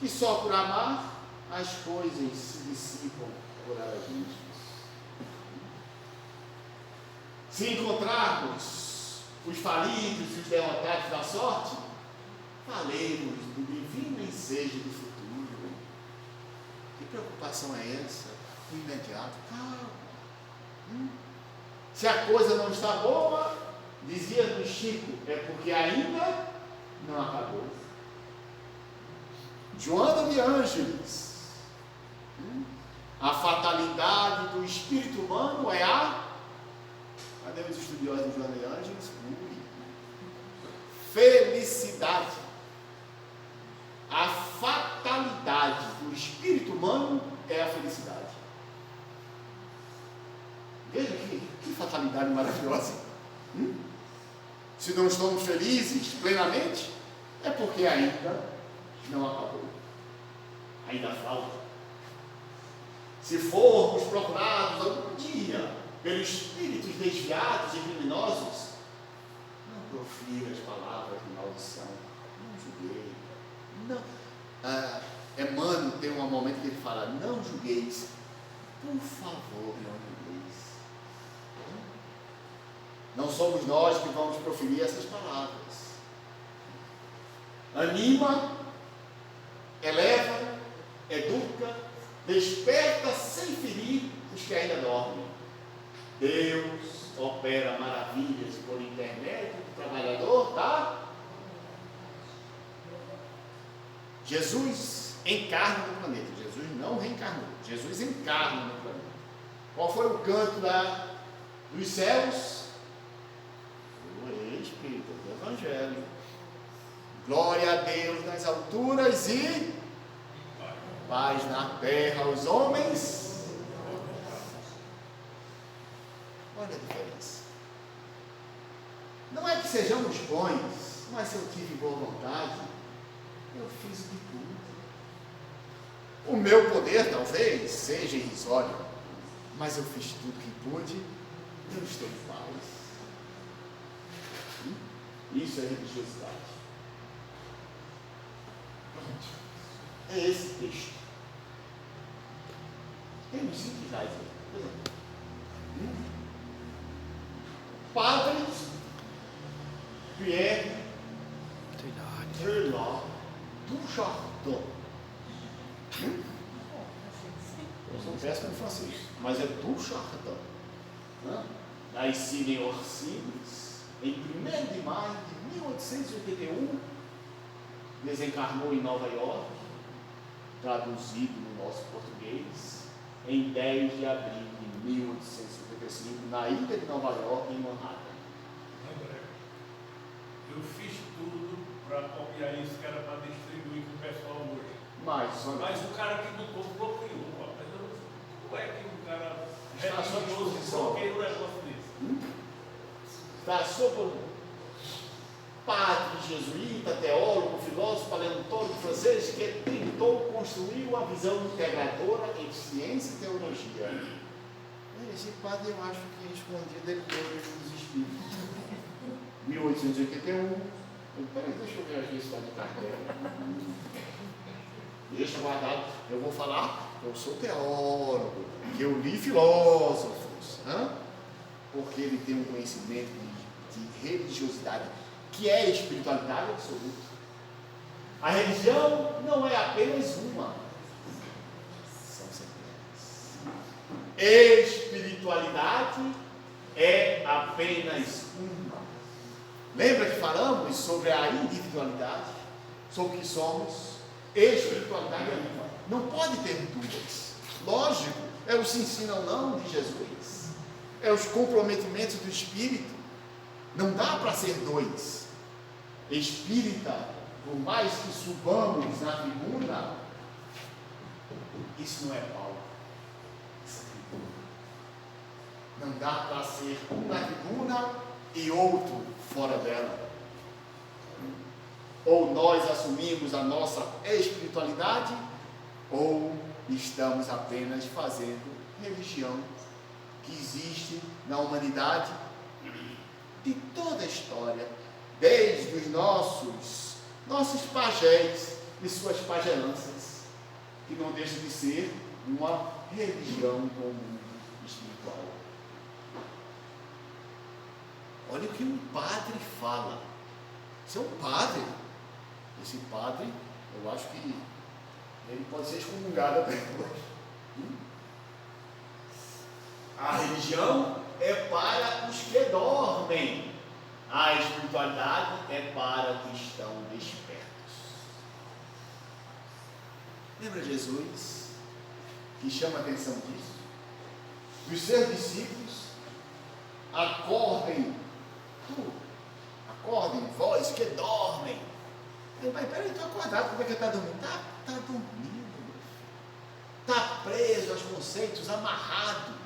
que só por amar as coisas se dissipam por elas. Se encontrarmos os falidos e os derrotados da sorte, falemos do divino ensejo do futuro. Que preocupação é essa? O imediato. Calma. Se a coisa não está boa, dizia do Chico, é porque ainda não acabou. Joana de Ângeles. A fatalidade do espírito humano é a... Cadê os estudiosos de Joana de Ângeles? Felicidade. A fatalidade do espírito humano é a felicidade. Veja que fatalidade maravilhosa. Se não estamos felizes plenamente, é porque ainda não acabou. Ainda falta. Se formos procurados algum dia pelos espíritos desviados e criminosos, não profira as palavras de maldição, não julguei, não. Emmanuel tem um momento que ele fala: não julgueis, por favor, não julgueis. Não somos nós que vamos proferir essas palavras. Anima, eleva, educa, desperta sem ferir os que ainda dormem. Deus opera maravilhas por intermédio do trabalhador, tá? Jesus encarna no planeta. Jesus não reencarnou. Jesus encarna no planeta. Qual foi o canto dos céus? O Espírito do Evangelho. Glória a Deus nas alturas e paz na terra aos homens. Olha a diferença. Não é que sejamos bons, mas se eu tive boa vontade, eu fiz de tudo. O meu poder talvez seja irrisório, mas eu fiz tudo que pude, eu estou em paz. Isso é religiosidade. Pronto. É esse texto. Tem uns simplicidades aí. Por exemplo, Padre Pierre Teilhard do Chardon. Eu sou péssimo em francês, mas é do Chardon. Nascido em Orsines, em 1º de maio de 1881, desencarnou em Nova York, traduzido no nosso português, em 10 de abril de 1855, na ilha de Nova York, em Manhattan. Eu fiz tudo para copiar isso que era para distribuir com o pessoal hoje. Mas o cara que botou bloqueou. Como é que o cara está à sua disposição. bloqueia um negócio desse? Está sob padre jesuíta, teólogo, filósofo, paleontólogo francês que tentou construir uma visão integradora entre ciência e teologia. Esse padre, eu acho que escondido ele dos espíritos. 1881. Peraí, deixa eu ver aqui se está de carteira. Deixa guardado. Eu vou falar, eu sou teólogo, que eu li filósofos, porque ele tem um conhecimento de religiosidade, que é espiritualidade absoluta. A religião não é apenas uma, são centenas. Espiritualidade é apenas uma. Lembra que falamos sobre a individualidade, sobre o que somos? Espiritualidade é uma. Não pode ter dúvidas. Lógico, é o se ensina ou não de Jesus. é os comprometimentos do Espírito. Não dá para ser dois. Espírita, por mais que subamos na tribuna, isso não é Paulo. Isso é tribuna. Não dá para ser um na tribuna e outro fora dela. Ou nós assumimos a nossa espiritualidade, ou estamos apenas fazendo religião que existe na humanidade de toda a história, desde os nossos pajés e suas pagelanças, que não deixa de ser uma religião comum espiritual. Olha o que um padre fala. Isso é um padre. Esse padre, eu acho que ele pode ser excomungado até hoje. A religião é para os que dormem. A espiritualidade é para os que estão despertos. Lembra Jesus, que chama a atenção disso? Os seus discípulos, acordem, vós que dormem. Mas peraí, estou acordado, como é que está dormindo? Está dormindo, está preso aos conceitos, amarrado.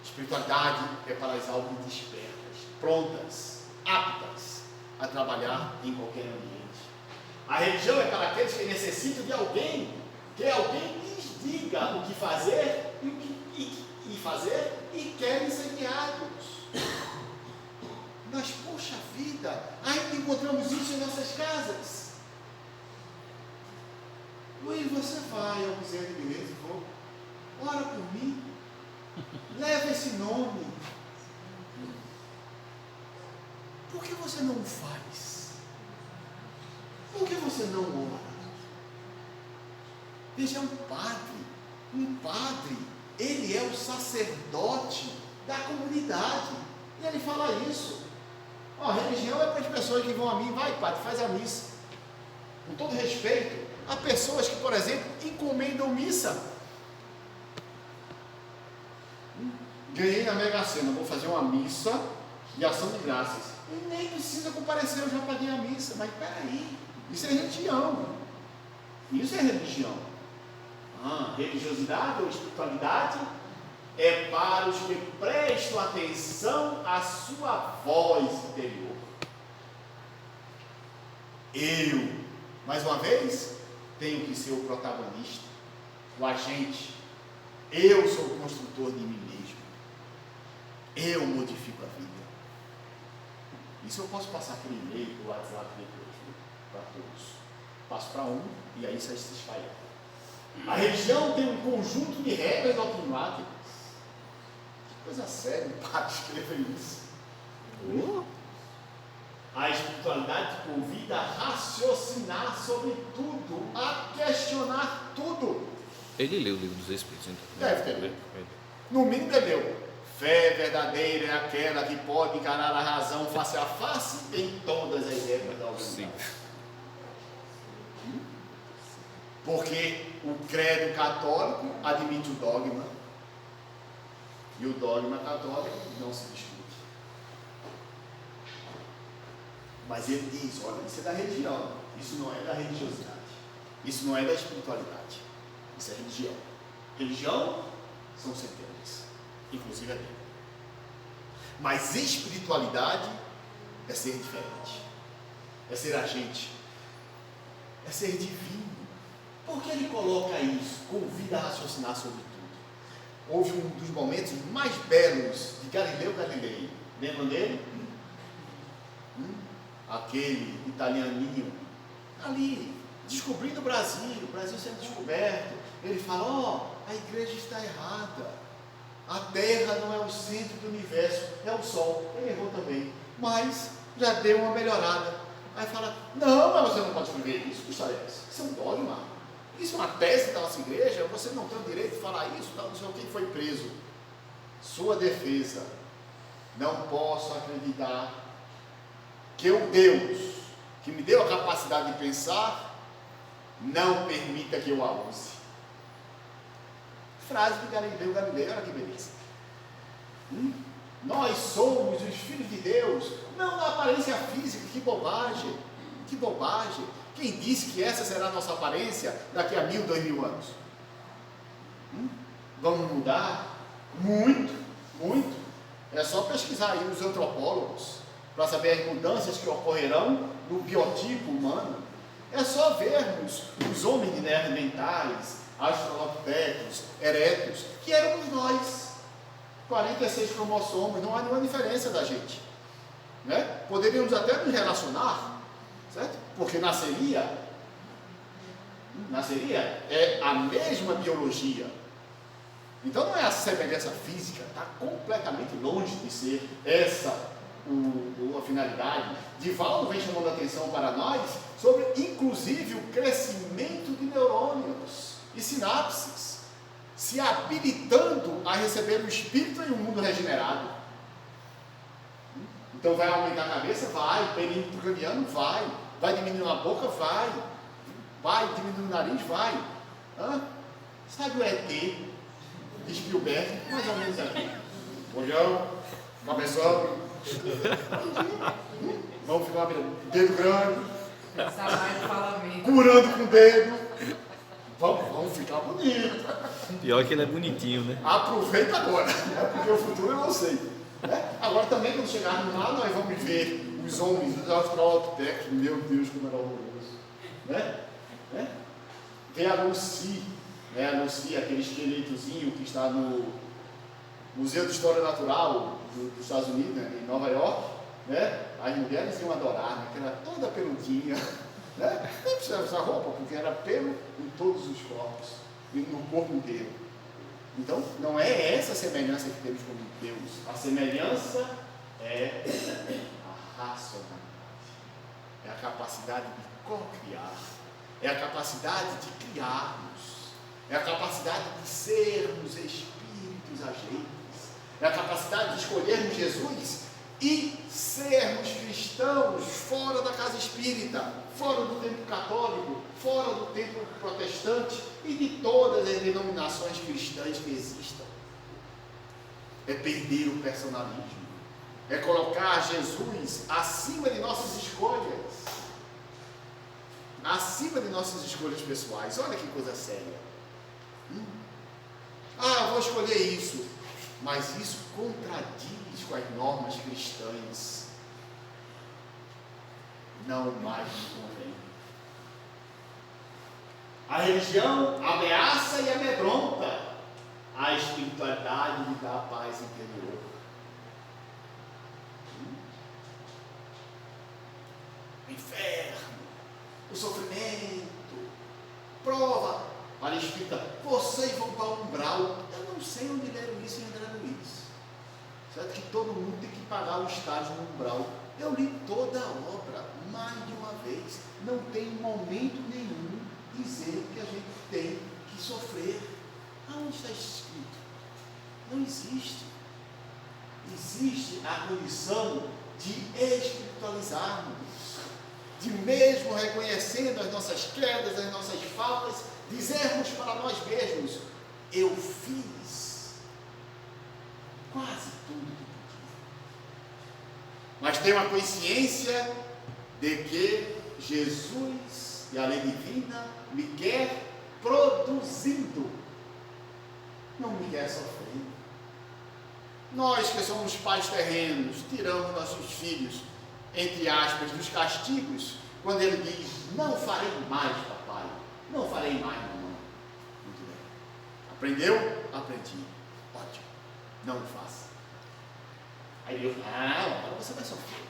Espiritualidade é para as almas despertas, prontas, aptas a trabalhar em qualquer ambiente. A religião é para aqueles que necessitam de alguém, que alguém lhes diga o que fazer e querem ser guiados. Mas, poxa vida, ainda encontramos isso em nossas casas. E você vai ao museu de beleza e falou, ora por mim, leva esse nome. Por que você não o faz? Por que você não ora? Veja, um padre, ele é o sacerdote da comunidade. E ele fala isso. A religião é para as pessoas que vão a mim, vai padre, faz a missa. Com todo respeito, há pessoas que, por exemplo, encomendam missa. Ganhei na Mega Sena, vou fazer uma missa de ação de graças. E nem precisa comparecer, eu já paguei a missa. Mas peraí, isso é religião. Isso é religião. Religiosidade ou espiritualidade é para os que prestam atenção à sua voz interior. Eu, mais uma vez, tenho que ser o protagonista, o agente. Eu sou o construtor de mim mesmo. Eu modifico a vida. Isso eu posso passar por e-mail, por WhatsApp depois, para todos. Passo para um e aí isso aí se espalha. A religião tem um conjunto de regras doutrinárias. Que coisa séria, um padre escrever isso. A espiritualidade convida a raciocinar sobre tudo, a questionar tudo. Ele leu o Livro dos Espíritos, então. Deve ter lido. No mínimo ele leu. Fé verdadeira é aquela que pode encarar a razão face a face em todas as épocas da humanidade. Porque o credo católico admite o dogma e o dogma católico não se discute. Mas ele diz, olha, isso é da religião, isso não é da religiosidade, isso não é da espiritualidade, isso é religião. Religião são centenas, inclusive a dele. Mas espiritualidade é ser diferente, é ser agente, é ser divino. Por que ele coloca isso? Convida a raciocinar sobre tudo. Houve um dos momentos mais belos de Galileu Galilei. Lembram dele? Aquele italianinho ali, descobrindo o Brasil sendo descoberto. Ele fala, a igreja está errada. A Terra não é o centro do universo, é o Sol. Ele errou também, mas já deu uma melhorada. Aí fala, não, mas você não pode escrever isso. Que história é essa? Isso é um dogma. Isso é uma tese da nossa igreja, você não tem o direito de falar isso, não sei o que foi preso. Sua defesa, não posso acreditar que o Deus, que me deu a capacidade de pensar, não permita que eu a use. Frase de Galileu Galilei, olha que beleza. Nós somos os filhos de Deus, não na aparência física. Que bobagem, que bobagem. Quem disse que essa será a nossa aparência daqui a 1000, 2000 anos? Vamos mudar? Muito, muito. É só pesquisar aí os antropólogos para saber as mudanças que ocorrerão no biotipo humano. É só vermos os homens neandertais, australopithecus, erectus, que éramos nós. 46 cromossomos, não há nenhuma diferença da gente, né? Poderíamos até nos relacionar, certo? Porque nasceria é a mesma biologia. Então não é a semelhança física, está completamente longe de ser essa a finalidade. Divaldo vem chamando a atenção para nós sobre, inclusive, o crescimento de neurônios e sinapses, se habilitando a receber o espírito em um mundo regenerado. Então vai aumentar a cabeça? Vai. Perímetro craniano? Vai diminuir a boca? Vai diminuir o nariz? Vai. Sabe o ET de Spielberg? Mais ou menos aqui. Olhão, cabeção. Vamos ficar dedo grande. Curando com o dedo. Vamos ficar bonito. Pior que ele é bonitinho, né? Aproveita agora, porque o futuro eu não sei. Agora também, quando chegarmos lá, nós vamos ver os homens, os australopithecus. Meu Deus, como era horroroso. Ver a Lucy, a Lucy, aquele esqueletozinho que está no Museu de História Natural dos Estados Unidos, em Nova York. As mulheres iam adorar, que era toda peludinha. Nem precisava usar roupa, porque era pelo em todos os corpos, e no corpo inteiro. Então, não é essa a semelhança que temos com Deus. A semelhança é a racionalidade, é a capacidade de co-criar, é a capacidade de criarmos, é a capacidade de sermos espíritos agentes, é a capacidade de escolhermos Jesus e sermos cristãos fora da casa espírita, fora do templo católico, fora do templo protestante e de todas as denominações cristãs que existam. É perder o personalismo, é colocar Jesus acima de nossas escolhas, pessoais. Olha que coisa séria. Vou escolher isso, mas isso contradiz com as normas cristãs. Não mais me convém. A religião ameaça e amedronta, a espiritualidade lhe dá a paz interior. O inferno, o sofrimento, prova para a espírita, vocês vão para o umbral. Eu não sei onde leram isso em André Luiz. Certo que todo mundo tem que pagar o estágio no umbral. Eu li toda a obra, mais de uma vez. Não tem momento nenhum dizer que a gente tem que sofrer. Aonde está escrito? Não existe. Existe a condição de espiritualizarmos, de mesmo reconhecendo as nossas quedas, as nossas faltas, dizermos para nós mesmos: eu fiz quase tudo que podia, mas tenho a consciência de que Jesus e a lei divina me quer produzindo, não me quer sofrendo. Nós que somos pais terrenos, tiramos nossos filhos, entre aspas, dos castigos, quando ele diz: não farei mais, papai, não farei mais, mamãe. Muito bem. Aprendeu? Aprendi. Ótimo. Não faça. Aí Deus: agora você vai sofrer.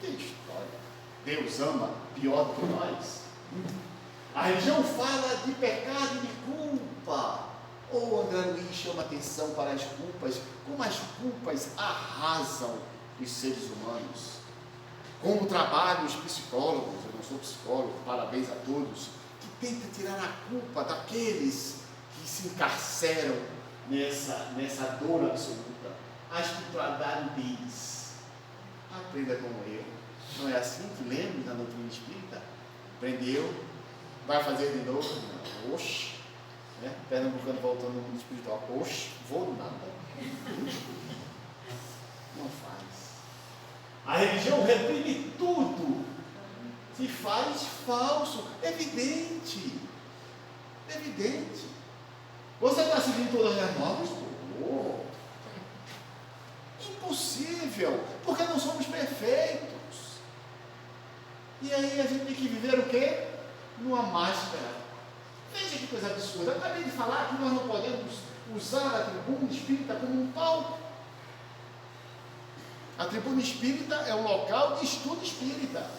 Que história. Deus ama pior do que nós. A religião fala de pecado e de culpa. André Luiz chama atenção para as culpas, como as culpas arrasam os seres humanos. Como trabalham os psicólogos, eu não sou psicólogo, parabéns a todos, que tentam tirar a culpa daqueles que se encarceram nessa dor absoluta. A espiritualidade diz: aprenda como eu. Não é assim que lemos na doutrina espírita? Aprendeu? Vai fazer de novo? Não. Oxe, Né? Pernambucano voltando no mundo espiritual. Oxe, vou nada. Não faz. A religião reprime tudo. Se faz falso. Evidente. Evidente. Você está seguindo todas as normas? Oh. Impossível. Porque não somos perfeitos. E aí a gente tem que viver o quê? Numa máscara. Veja que coisa absurda. Eu acabei de falar que nós não podemos usar a tribuna espírita como um palco. A tribuna espírita é um local de estudo espírita.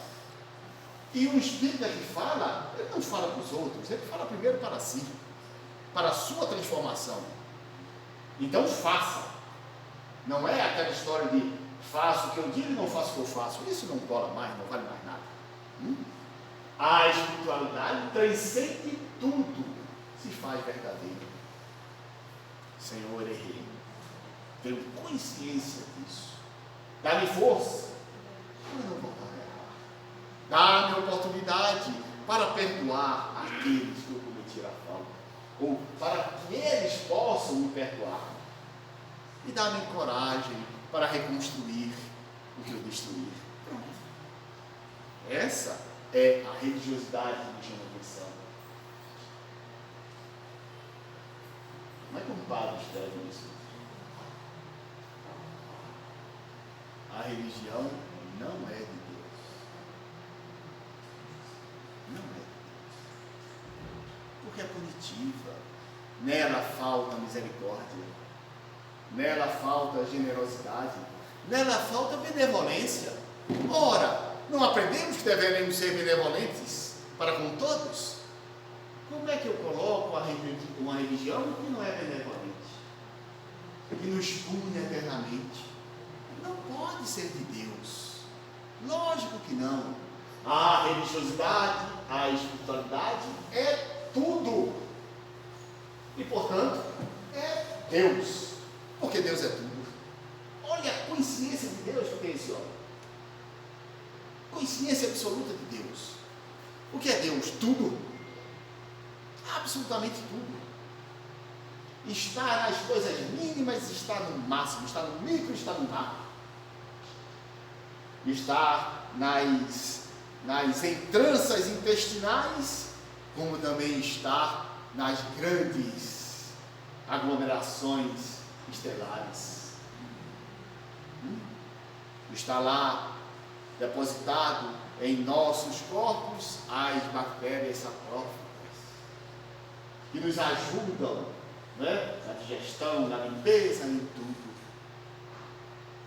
E um espírita que fala, ele não fala para os outros, ele fala primeiro para si, para a sua transformação. Então faça. Não é aquela história de faço o que eu digo e não faço o que eu faço. Isso não cola mais, não vale mais nada. A espiritualidade transcende tudo, se faz verdadeiro. Senhor, errei. Tenho consciência disso. Dá-me força para não voltar a errar. Dá-me oportunidade para perdoar aqueles que eu cometi a falta, ou para que eles possam me perdoar. E dá-me coragem para reconstruir o que eu destruí. Essa é a religiosidade que me chama a atenção. Como é que um padre escreve isso? A religião não é de Deus. Não é de Deus. Porque é punitiva. Nela falta misericórdia. Nela falta generosidade. Nela falta benevolência. Ora, não aprendemos que devemos ser benevolentes para com todos? Como é que eu coloco uma religião que não é benevolente? Que nos pune eternamente? Não pode ser de Deus. Lógico que não. A religiosidade, a espiritualidade é tudo. E, portanto, é Deus. Porque Deus é tudo. Olha a consciência de Deus, porque é esse homem. Consciência absoluta de Deus. O que é Deus? Tudo. Absolutamente tudo. Está nas coisas mínimas, está no máximo, está no micro, está no macro. Está nas entranças intestinais, como também está nas grandes aglomerações estelares. Está lá depositado em nossos corpos as bactérias saprófitas, que nos ajudam, né, na digestão, na limpeza, em tudo.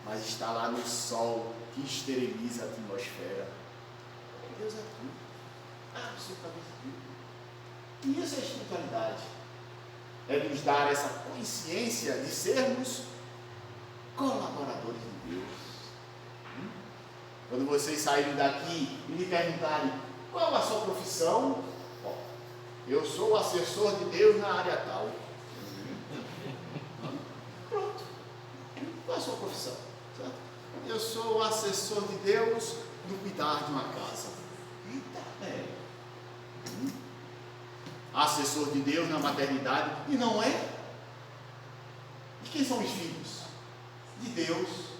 Mas está lá no sol que esteriliza a atmosfera. Deus é tudo, absolutamente tudo. E isso é espiritualidade. É nos dar essa consciência de sermos colaboradores de Deus. Quando vocês saírem daqui e me perguntarem qual a sua profissão, eu sou o assessor de Deus na área tal. Pronto. Qual a sua profissão? Certo? Eu sou o assessor de Deus no cuidar de uma casa. Eita, assessor de Deus na maternidade. E não é? De quem são os filhos? De Deus.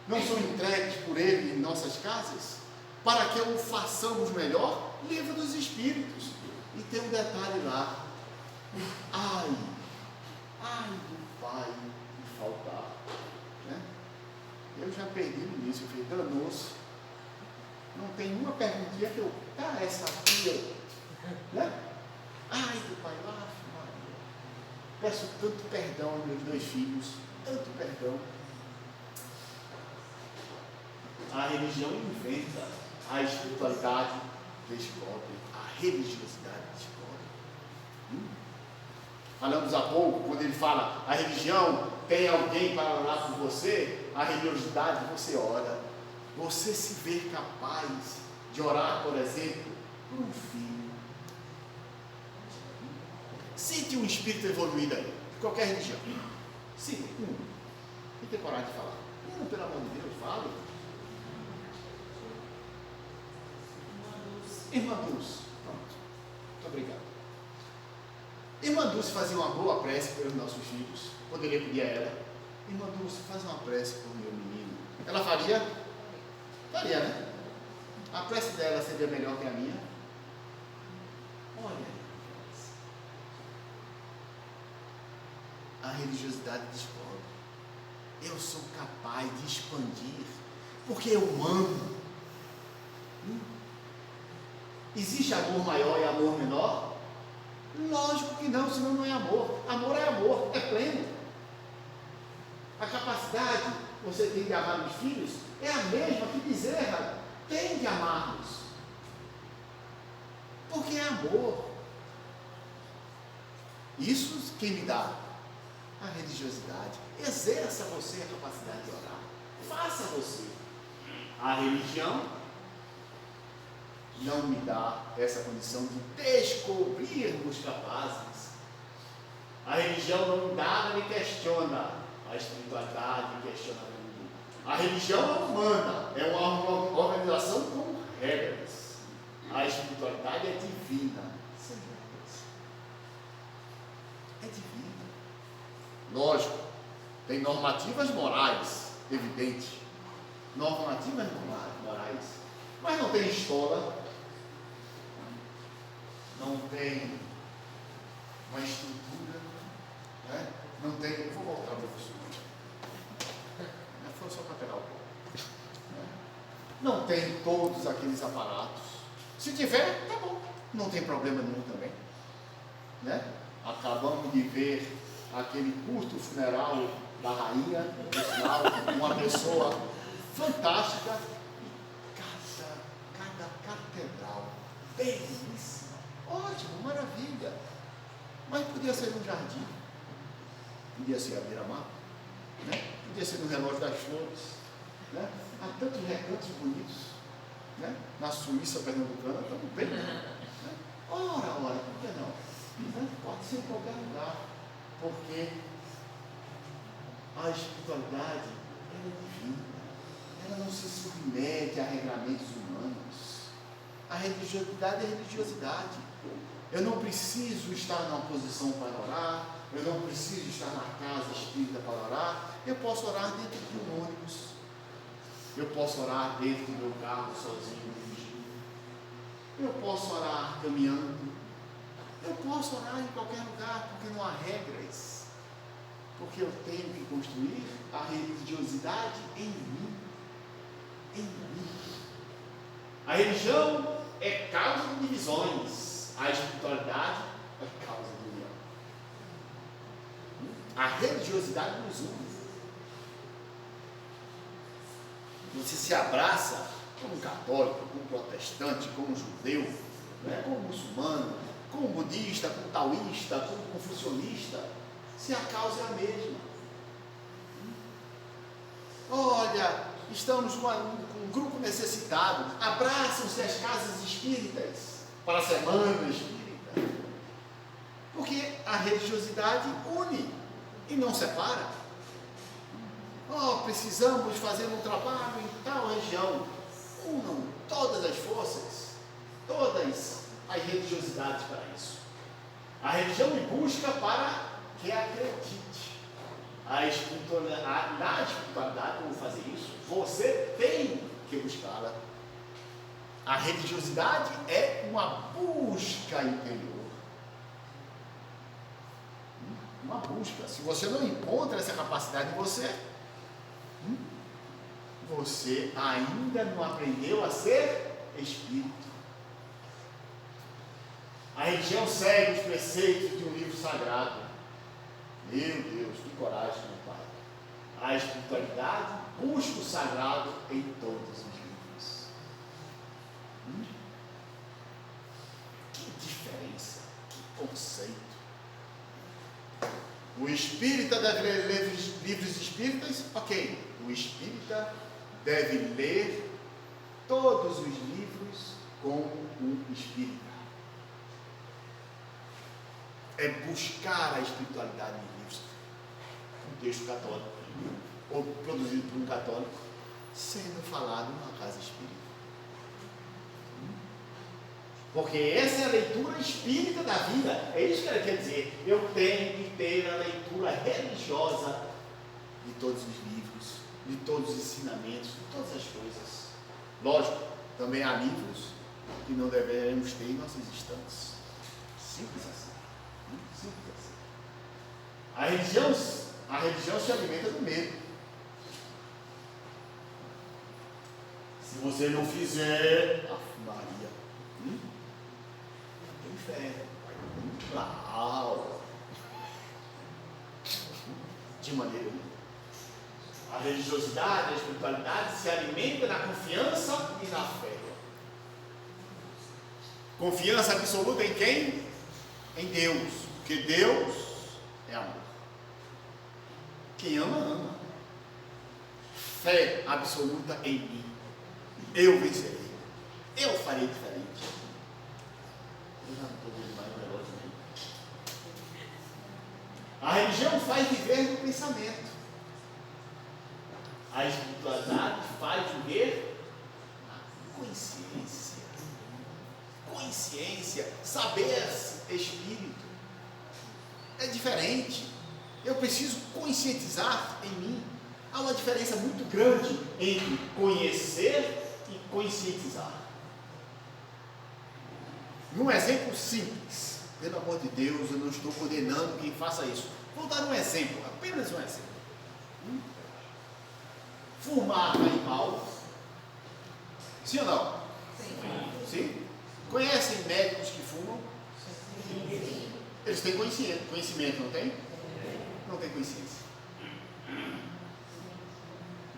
Não são entregues por Ele em nossas casas? Para que o façamos melhor? Livro dos Espíritos. E tem um detalhe lá. Ai do pai me faltar. Né? Eu já perdi no início, eu falei, danou-se. Não tem uma perguntinha que eu, essa aqui, né? Ai do pai lá, Maria. Peço tanto perdão aos meus dois filhos, tanto perdão. A religião inventa, a espiritualidade descobre, a religiosidade descobre. Falamos há pouco, quando ele fala, a religião tem alguém para orar por você, a religiosidade você ora. Você se vê capaz de orar, por exemplo, por um filho. Cite um espírito evoluído aí, de qualquer religião. Cite um. E tem coragem de falar. Pelo amor de Deus, fale. Irmã Dulce. Pronto. Muito obrigado. Irmã Dulce fazia uma boa prece pelos nossos filhos. Poderia pedir a ela: irmã Dulce, faz uma prece por meu menino. Ela faria? Faria, né? A prece dela seria melhor que a minha? Olha, a religiosidade descobre. Eu sou capaz de expandir, porque eu amo. Existe amor maior e amor menor? Lógico que não, senão não é amor. Amor, é pleno. A capacidade que você tem de amar os filhos é a mesma que Bezerra tem de amar-nos. Porque é amor. Isso quem me dá? A religiosidade. Exerça você a capacidade de orar. Faça você. A religião não me dá essa condição de descobrirmos capazes. A religião não me dá, não me questiona. A espiritualidade questiona tudo. A religião não manda, é uma organização com regras. A espiritualidade é divina, sem regras. É divina. Lógico, tem normativas morais, evidente. Normativas morais. Mas não tem escola, não tem uma estrutura, né? Não tem. Vou voltar para você. Foi só para pegar o pouco. Não tem todos aqueles aparatos. Se tiver, tá bom. Não tem problema nenhum também. Né? Acabamos de ver aquele culto funeral da rainha, no final, uma pessoa fantástica. Cada catedral belíssima, ótimo, maravilha. Mas podia ser um jardim, podia ser a beira-mar, né? Podia ser no relógio das flores, né? Há tantos recantos bonitos, né? Na Suíça pernambucana, estamos bem, né? Ora, por que não? Né? Pode ser em qualquer lugar, porque a espiritualidade ela é divina, ela não se submete a regramentos humanos. A religiosidade é religiosidade. Eu não preciso estar numa posição para orar, eu não preciso estar na casa espírita para orar. Eu posso orar dentro de um ônibus, eu posso orar dentro do meu carro sozinho, dirigindo, eu posso orar caminhando, eu posso orar em qualquer lugar, porque não há regras, porque eu tenho que construir a religiosidade em mim. Em mim. A religião é causa de divisões, a espiritualidade é causa de união. A religiosidade nos une. Você se abraça como católico, como protestante, como judeu, né? Como muçulmano, como budista, como taoísta, como confucionista, se a causa é a mesma. Olha, estamos com um grupo necessitado, abraçam-se as casas espíritas para a semana espírita, porque a religiosidade une e não separa. Precisamos fazer um trabalho em tal região. Unam todas as forças, todas as religiosidades para isso. A religião me busca para que acredite. Na espiritualidade, como fazer isso? Você tem que buscá-la. A religiosidade é uma busca interior. Uma busca. Se você não encontra essa capacidade em você, você ainda não aprendeu a ser espírito. A religião segue os preceitos de um livro sagrado. Meu Deus, que coragem, meu Pai. A espiritualidade busca o sagrado em todos os livros. Que diferença, que conceito. O espírita deve ler livros espíritas? Ok. O espírita deve ler todos os livros como um espírita. É buscar a espiritualidade em livros. Um texto católico, ou produzido por um católico, sendo falado numa casa espírita. Porque essa é a leitura espírita da vida. É isso que ela quer dizer. Eu tenho que ter a leitura religiosa de todos os livros, de todos os ensinamentos, de todas as coisas. Lógico, também há livros que não devemos ter em nossas estantes. Simples assim. Simples assim. A religião se alimenta do medo. Se você não fizer, Maria, tem inferno. Uau! De maneira nenhuma. A religiosidade, a espiritualidade se alimenta na confiança e na fé. Confiança absoluta em quem? Em Deus. Porque Deus é amor. Quem ama, ama. Fé absoluta em mim. Eu vencerei. Eu farei diferente. Eu já não estou vendo mais o negócio aí. A religião faz viver no pensamento. A espiritualidade faz viver na consciência. Consciência, saber-se espírito. É diferente. Eu preciso conscientizar em mim. Há uma diferença muito grande entre conhecer e conscientizar. Num exemplo simples, pelo amor de Deus, eu não estou condenando quem faça isso. Vou dar um exemplo, apenas um exemplo. Fumar animal. Sim ou não? Sim? Conhecem médicos que fumam? Sim. Eles têm conhecimento, não tem? Não tem consciência.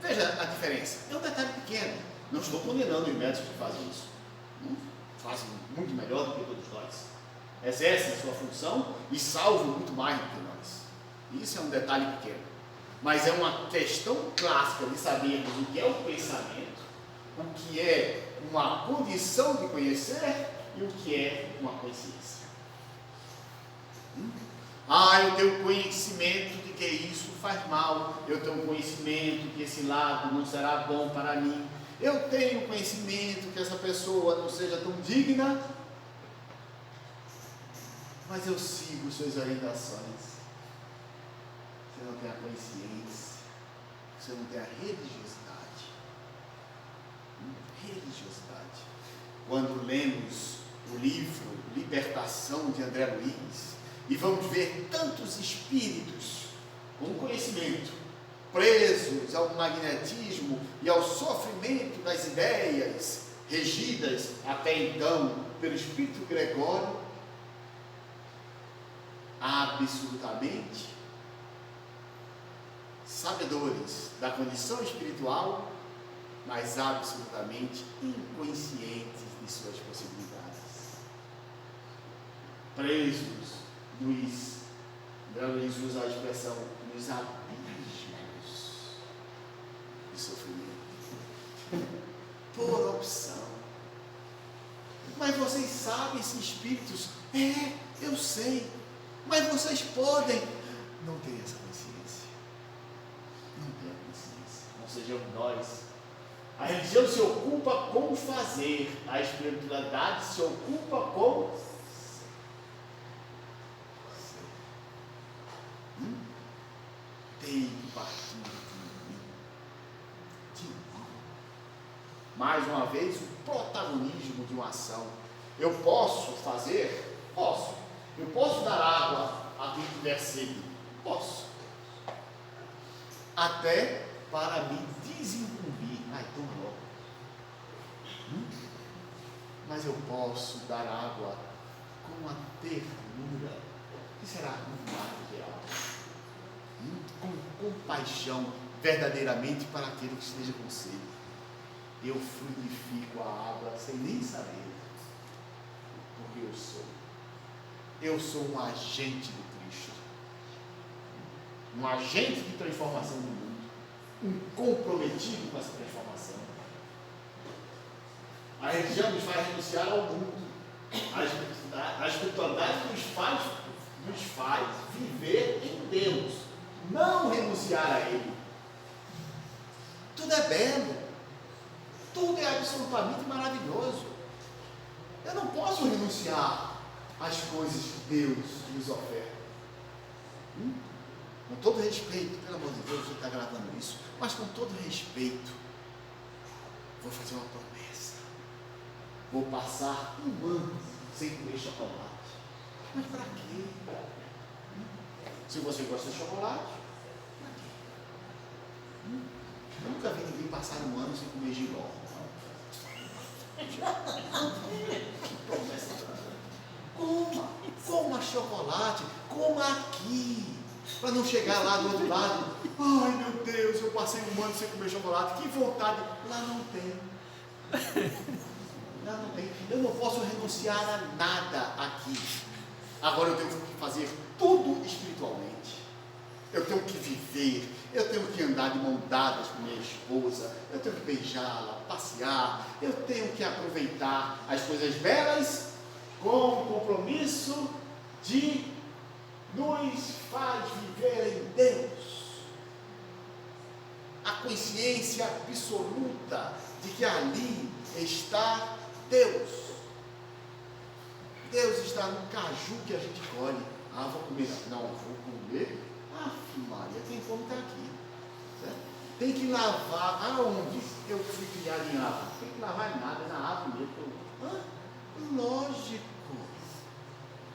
Veja a diferença. É um detalhe pequeno. Não estou condenando os médicos que fazem isso. Fazem muito melhor do que todos nós. Exercem a sua função e salvam muito mais do que nós. Isso é um detalhe pequeno. Mas é uma questão clássica de sabermos o que é o pensamento, o que é uma condição de conhecer e o que é uma consciência. Eu tenho conhecimento de que isso faz mal, eu tenho conhecimento que esse lado não será bom para mim, eu tenho conhecimento que essa pessoa não seja tão digna, mas eu sigo suas orientações. Você não tem a consciência, você não tem a religiosidade. Religiosidade. Quando lemos o livro Libertação de André Luiz, e vamos ver tantos espíritos com conhecimento, presos ao magnetismo e ao sofrimento das ideias, regidas até então pelo espírito Gregório, absolutamente sabedores da condição espiritual, mas absolutamente inconscientes de suas possibilidades. Presos André Luiz usa a expressão nos abismos de sofrimento, por opção. Mas vocês sabem, esses espíritos, eu sei, mas vocês podem. Não tem essa consciência. Não tem a consciência. Não sejamos nós. A religião se ocupa com fazer, a espiritualidade se ocupa com ser. Tem que partir de mim. Mais uma vez, o protagonismo de uma ação. Eu posso fazer? Posso. Eu posso dar água a quem tiver sede? Posso. Até para me desincumbir. Toma logo. Mas eu posso dar água com a ternura, que será muito mais real. Com compaixão, verdadeiramente para aquele que esteja com sede. Eu fluidifico a água sem nem saber, porque eu sou. Eu sou um agente do Cristo, um agente de transformação do mundo, um comprometido com essa transformação. A religião nos faz renunciar ao mundo, a espiritualidade nos faz viver em Deus, não renunciar a Ele. Tudo é belo, tudo é absolutamente maravilhoso. Eu não posso renunciar às coisas que Deus nos oferta. Com todo respeito, pelo amor de Deus, você está gravando isso, mas com todo respeito, vou fazer uma promessa. Vou passar um ano sem comer chocolate. Mas para quê? Se você gosta de chocolate, para quê? Eu nunca vi ninguém passar um ano sem comer giló. Coma chocolate, coma aqui, para não chegar lá do outro lado. Ai meu Deus, eu passei um ano sem comer chocolate, que vontade. Lá não tem. Lá não tem. Eu não posso renunciar a nada aqui. Agora eu tenho que fazer tudo espiritualmente. Eu tenho que viver, eu tenho que andar de mão dadas com minha esposa, eu tenho que beijá-la, passear, eu tenho que aproveitar as coisas belas com o compromisso de nos faz viver em Deus. A consciência absoluta de que ali está Deus. Deus está no caju que a gente colhe. Ah, vou comer. Não, vou comer. Maria, quem come está aqui. Certo? Tem que lavar. Aonde? Eu fui criado em árvore. Tem que lavar em nada, na árvore mesmo. Lógico.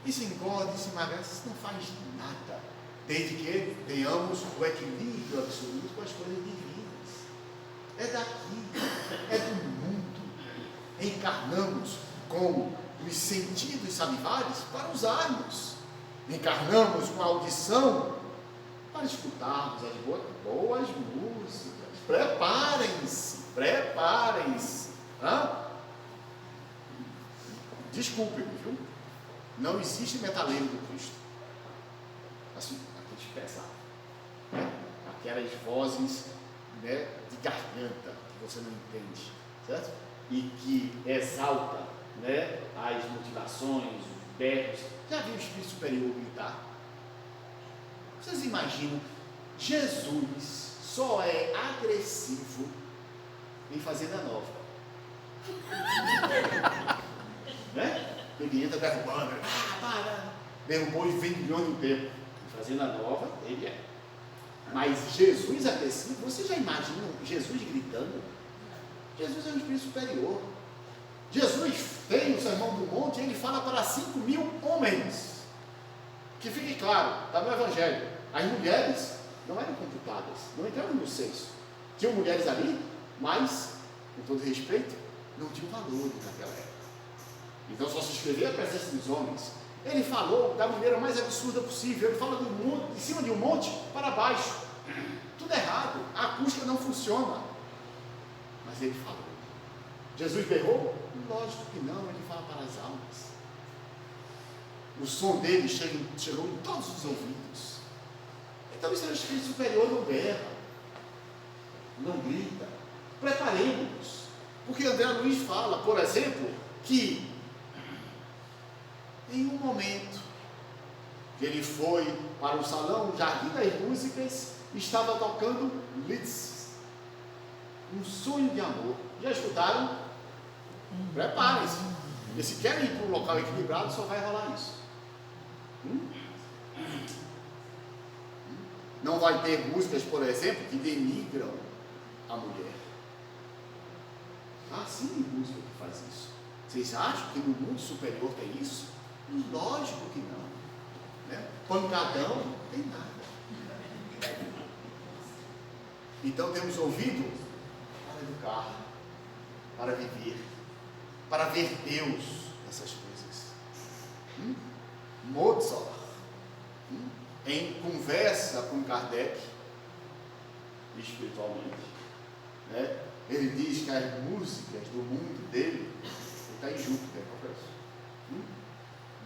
Isso engorda, isso emagrece, isso não faz nada. Desde que tenhamos o equilíbrio absoluto com as coisas divinas. É daqui, é do mundo. Encarnamos com os sentidos salivares para usarmos. Encarnamos com a audição para escutarmos as boas músicas. Preparem-se, preparem-se. Desculpe-me, viu? Não existe metaleiro do Cristo. Assim, aqueles pesados. Aquelas vozes, né, de garganta que você não entende, certo? E que exalta, né, as mutilações, os berros. Já viu o espírito superior gritar? Vocês imaginam, Jesus só é agressivo em Fazenda Nova. Né? Ele entra derrubando, derrubou e vem milhões de tempo. Em Fazenda Nova, ele é. Mas Jesus agressivo, vocês já imaginam Jesus gritando? Jesus é um espírito superior. Jesus tem o Sermão do Monte, ele fala para 5.000 homens. Que fique claro, está no Evangelho, as mulheres não eram computadas, não entraram no censo. Tinham mulheres ali, mas, com todo respeito, não tinham valor naquela época. Então só se escrevia a presença dos homens. Ele falou da maneira mais absurda possível, ele fala do monte, de cima de um monte para baixo. Tudo errado, a acústica não funciona. Mas ele falou. Jesus berrou? Lógico que não, ele fala para as almas. O som dele chegou em todos os ouvidos. Então isso é o espírito superior, não berra, não grita. Preparemos-nos. Porque André Luiz fala, por exemplo, que em um momento que ele foi para o salão Jardim das Músicas, estava tocando Liszt, um sonho de amor. Já escutaram? Preparem-se. E se querem ir para um local equilibrado, só vai rolar isso. Não vai ter músicas, por exemplo, que denigram a mulher. Sim, tem música que faz isso. Vocês acham que no mundo superior tem isso? Lógico que não. Né? Pancadão, não tem nada. Então temos ouvido para educar, para viver, para ver Deus nessas coisas. Mozart, em conversa com Kardec, espiritualmente, né? Ele diz que as músicas do mundo dele, ele está em Júpiter,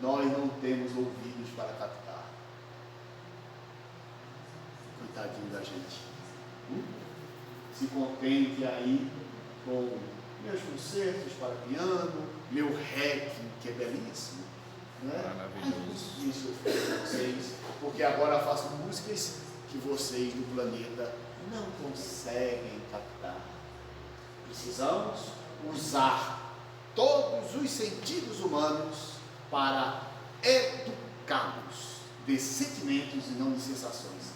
nós não temos ouvidos para captar. Coitadinho da gente. Se contente aí com meus concertos para piano, meu requiem, que é belíssimo. Maravilhoso. Isso eu fiz com vocês, porque agora faço músicas que vocês no planeta não conseguem captar. Precisamos usar todos os sentidos humanos para educá-los de sentimentos e não de sensações.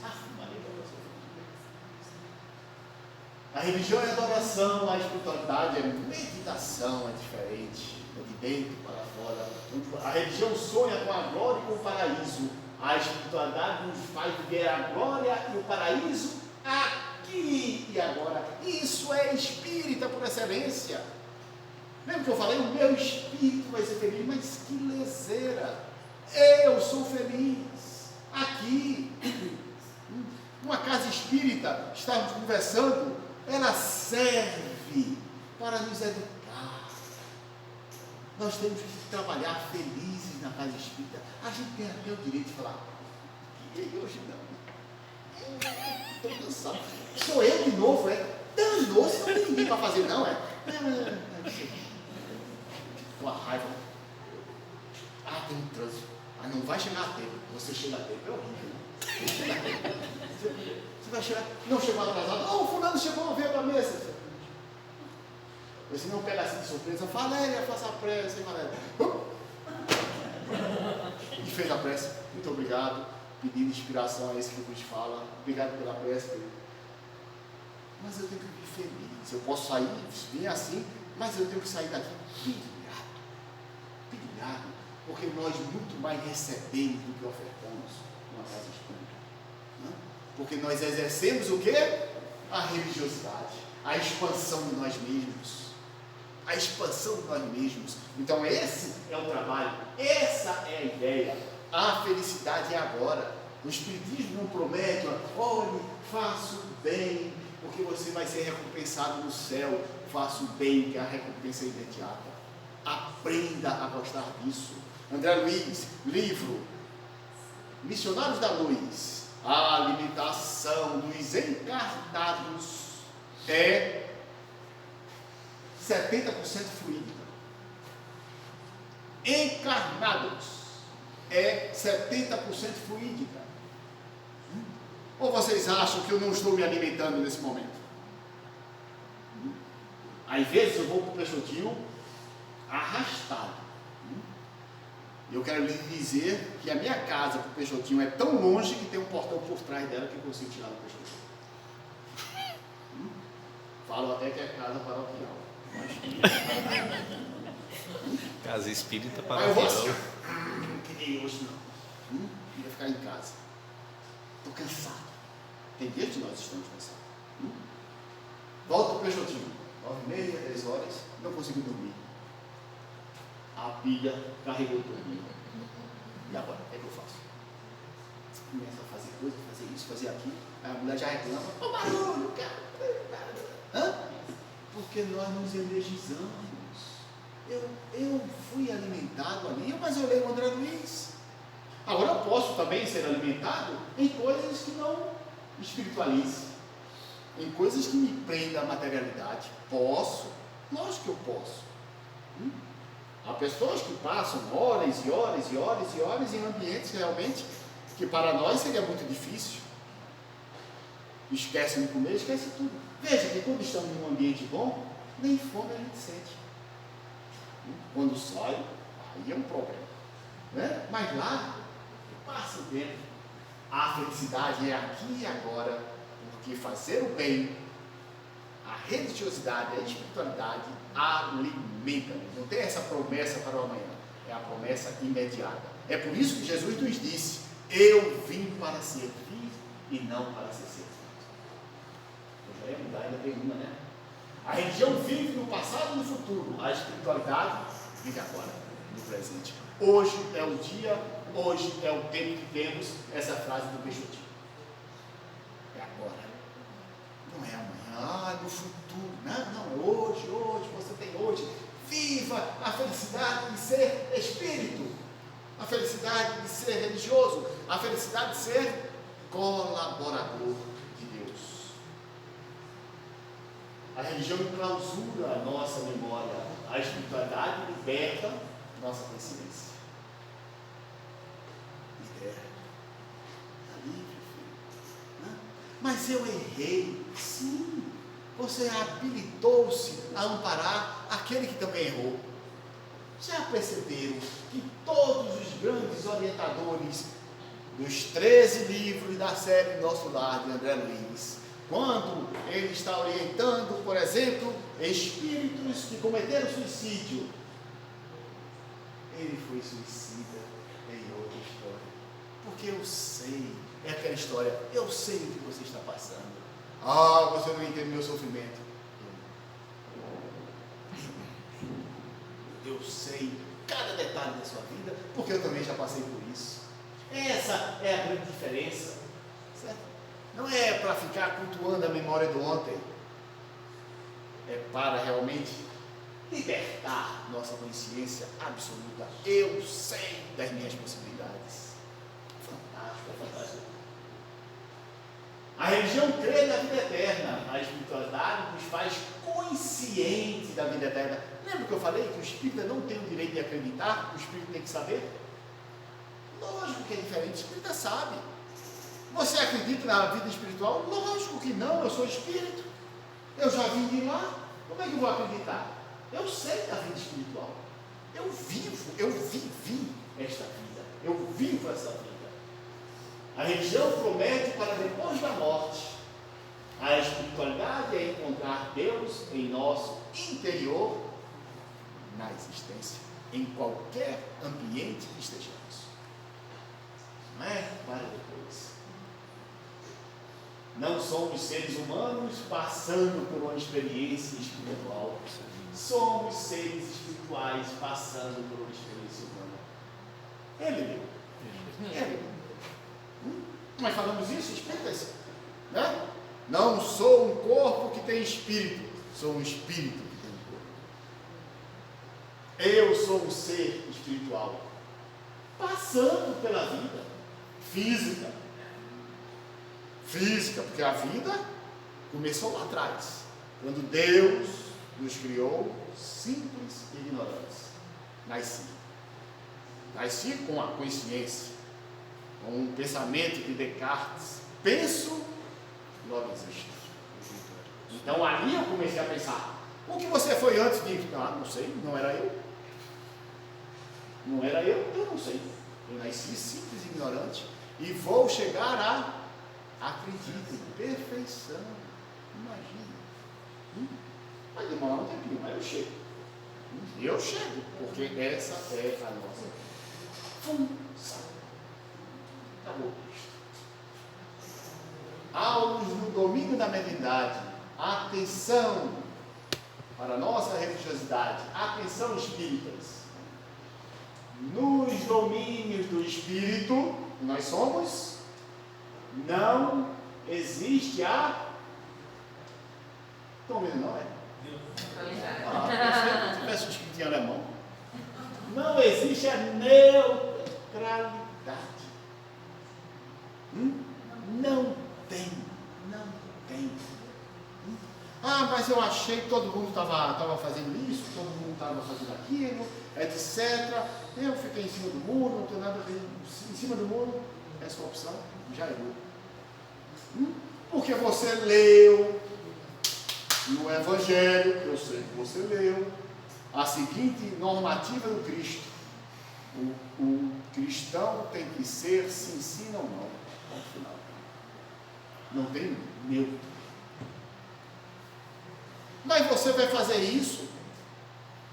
A religião é adoração, a espiritualidade é meditação, é diferente, é de dentro para fora. A religião sonha com a glória e com o paraíso. A espiritualidade nos faz viver a glória e o paraíso aqui e agora. Isso é espírita por excelência. Lembra que eu falei? O meu espírito vai ser feliz, mas que leseira! Eu sou feliz aqui. Uma casa espírita, estávamos conversando, ela serve para nos educar. Nós temos que trabalhar felizes na casa espírita. A gente tem até o direito de falar, e hoje não. Estou cansado. Sou eu de novo, danou-se, não tem ninguém para fazer, não, com a raiva. Tem um trânsito. Não vai chegar a tempo. Você chega a tempo, é horrível. Você vai chegar, não chegou atrasado. O fulano chegou, veio para a mesa. Você não pega assim de surpresa. Valéria, faça a prece, Valéria. E fez a prece. Muito obrigado. Pedindo inspiração a esse que vos fala. Obrigado pela prece. Mas eu tenho que viver feliz. Eu posso sair, vir assim, mas eu tenho que sair daqui pilhado, porque nós muito mais recebemos do que ofertamos numa casa espírita. Porque nós exercemos o quê? A religiosidade, a expansão de nós mesmos. A expansão de nós mesmos. Então esse é o trabalho, essa é a ideia. A felicidade é agora. O Espiritismo não promete, olhe, faça o bem, porque você vai ser recompensado no céu. Faça o bem, que a recompensa é imediata. Aprenda a gostar disso. André Luiz, livro Missionários da Luz. A alimentação dos encarnados é 70% fluídica. Encarnados é 70% fluídica. Ou vocês acham que eu não estou me alimentando nesse momento? Às vezes eu vou para o Peixotinho arrastado. Eu quero lhe dizer que a minha casa para o Peixotinho é tão longe que tem um portão por trás dela que eu consigo tirar do Peixotinho. Falo até que é casa paroquial. Casa espírita Mas eu vou paroquial. assim, que nem hoje não. Queria ficar em casa. Estou cansado. Tem dias que nós estamos cansados. Volto para o Peixotinho. 9h30, 10 horas, não consigo dormir. A pilha carregou tudo. E agora, o que é que eu faço? Você começa a fazer coisa, fazer isso, fazer aquilo. Aí a mulher já reclama. Ô barulho, cara. Porque nós nos energizamos. Eu fui alimentado ali, mas eu leio o André Luiz. Agora eu posso também ser alimentado em coisas que não espiritualizem, em coisas que me prendam à materialidade. Posso, lógico que eu posso. Há pessoas que passam horas e horas e horas e horas em ambientes realmente que para nós seria muito difícil. Esquecem de comer, esquece tudo. Veja que quando estamos num ambiente bom, nem fome a gente sente. Quando sai, aí é um problema, né? Mas lá, passa o tempo. A felicidade é aqui e agora, porque fazer o bem, a religiosidade, a espiritualidade alimenta-nos. Não tem essa promessa para o amanhã, é a promessa imediata. É por isso que Jesus nos disse: eu vim para servir e não para ser servido. Eu já ia mudar, ainda tem uma, né? A religião vive no passado e no futuro, a espiritualidade vive agora, no presente. Hoje é o dia, hoje é o tempo que temos. Essa frase do Peixotinho é agora, não é amanhã, no futuro, não, é hoje, você tem hoje. Viva a felicidade de ser espírito, a felicidade de ser religioso, a felicidade de ser colaborador de Deus. A religião clausura a nossa memória, a espiritualidade liberta nossa consciência. Liberta. Está livre, filho. Mas eu errei. Sim. Você habilitou-se a amparar aquele que também errou. Já perceberam que todos os grandes orientadores dos 13 livros da série Nosso Lar, de André Luiz, quando ele está orientando, por exemplo, espíritos que cometeram suicídio, ele foi suicida em outra história. Porque eu sei, é aquela história, eu sei o que você está passando. Ah, você não entende meu sofrimento. Eu sei cada detalhe da sua vida, porque eu também já passei por isso. Essa é a grande diferença, certo? Não é para ficar cultuando a memória do ontem, é para realmente libertar nossa consciência absoluta. Eu sei das minhas possibilidades. Fantástico, fantástico. A religião crê na vida eterna, a espiritualidade nos faz conscientes da vida eterna. Lembra que eu falei que o espírita não tem o direito de acreditar, o espírito tem que saber? Lógico que é diferente, o espírita sabe. Você acredita na vida espiritual? Lógico que não, eu sou espírito. Eu já vim de lá, como é que eu vou acreditar? Eu sei da vida espiritual. Eu vivi esta vida. Eu vivo essa vida. A religião promete para depois da morte. A espiritualidade é encontrar Deus em nosso interior, na existência, em qualquer ambiente que estejamos. Não é para depois. Não somos seres humanos passando por uma experiência espiritual. Somos seres espirituais passando por uma experiência humana. Ele deu. Nós falamos isso, espíritas, né? Não sou um corpo que tem espírito, sou um espírito que tem um corpo. Eu sou um ser espiritual, passando pela vida física, porque a vida começou lá atrás, quando Deus nos criou simples e ignorantes. Nasci com a consciência, com um pensamento de Descartes: penso, logo existo. Então ali eu comecei a pensar: o que você foi antes de... não sei, não era eu. Eu não sei. Eu nasci simples e ignorante e vou chegar a acredito em perfeição. Imagina. Vai demorar um tempinho, mas eu chego. Eu chego, porque essa é a nossa função. Acabou. Aos no domínio da mediunidade, atenção para a nossa religiosidade, atenção espíritas. Nos domínios do espírito, nós somos, não existe a... Estão vendo, não é? Se tivesse escrito em alemão. Não existe a neutralidade. Não tem. Mas eu achei que todo mundo estava fazendo isso, todo mundo estava fazendo aquilo, etc. Eu fiquei em cima do muro, não tenho nada a ver em cima do muro. Essa opção já errou. Porque você leu no Evangelho, eu sei que você leu, a seguinte normativa do Cristo: o cristão tem que ser se ensina ou não, ao final. Não tem neutro. Mas você vai fazer isso?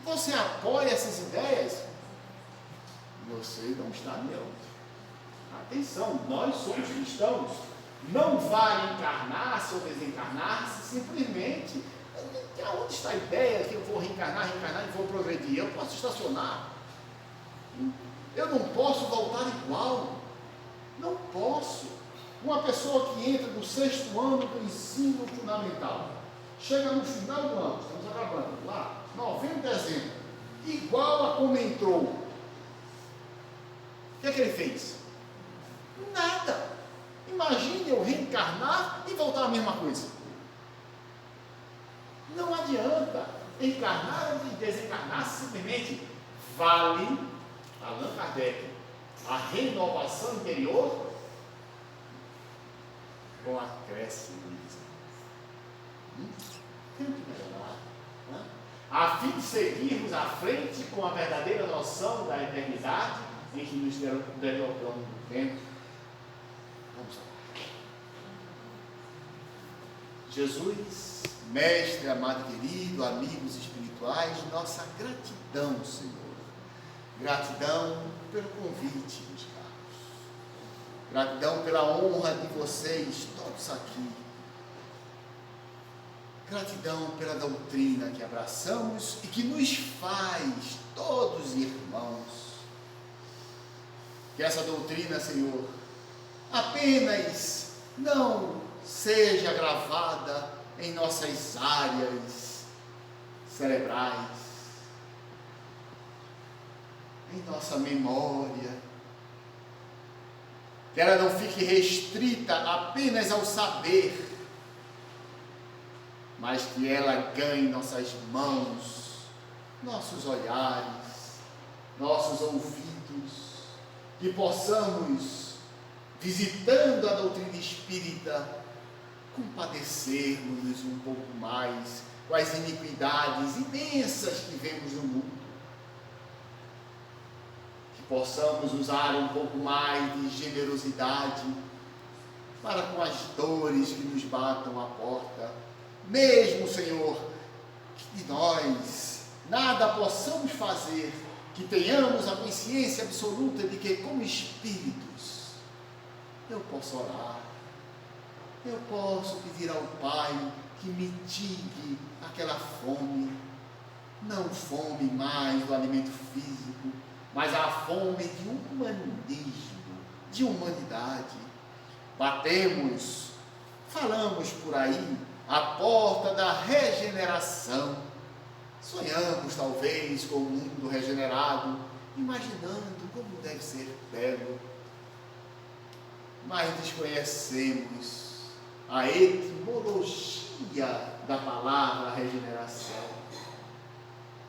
Você apoia essas ideias? Você não está neutro. Atenção, nós somos cristãos. Não vai encarnar-se ou desencarnar-se simplesmente. Onde está a ideia que eu vou reencarnar e vou progredir? Eu posso estacionar. Eu não posso voltar igual. Não posso. Uma pessoa que entra no 6º ano do ensino fundamental, chega no final do ano, estamos acabando, lá, novembro, dezembro, igual a como entrou. O que é que ele fez? Nada. Imagine eu reencarnar e voltar a mesma coisa. Não adianta. Encarnar e desencarnar simplesmente vale, Allan Kardec, a renovação interior com acréscimo. Tem que melhorar. a fim de seguirmos à frente com a verdadeira noção da eternidade em que nos derrotamos no tempo. Vamos lá. Jesus, mestre, amado querido, amigos espirituais, nossa gratidão, Senhor. Gratidão pelo convite, meus caros. Gratidão pela honra de vocês, todos aqui. Gratidão pela doutrina que abraçamos e que nos faz todos irmãos. Que essa doutrina, Senhor, apenas não seja gravada em nossas áreas cerebrais, em nossa memória, que ela não fique restrita apenas ao saber, mas que ela ganhe nossas mãos, nossos olhares, nossos ouvidos, que possamos, visitando a doutrina espírita, compadecermos um pouco mais com as iniquidades imensas que vemos no mundo, que possamos usar um pouco mais de generosidade para com as dores que nos batam à porta, mesmo, Senhor, que nós nada possamos fazer, que tenhamos a consciência absoluta de que, como espíritos, eu posso orar, eu posso pedir ao Pai que mitigue aquela fome, não fome mais do alimento físico, mas a fome de humanismo, de humanidade. Batemos, falamos por aí, a porta da regeneração. Sonhamos talvez com um mundo regenerado, imaginando como deve ser belo, mas desconhecemos a etimologia da palavra regeneração.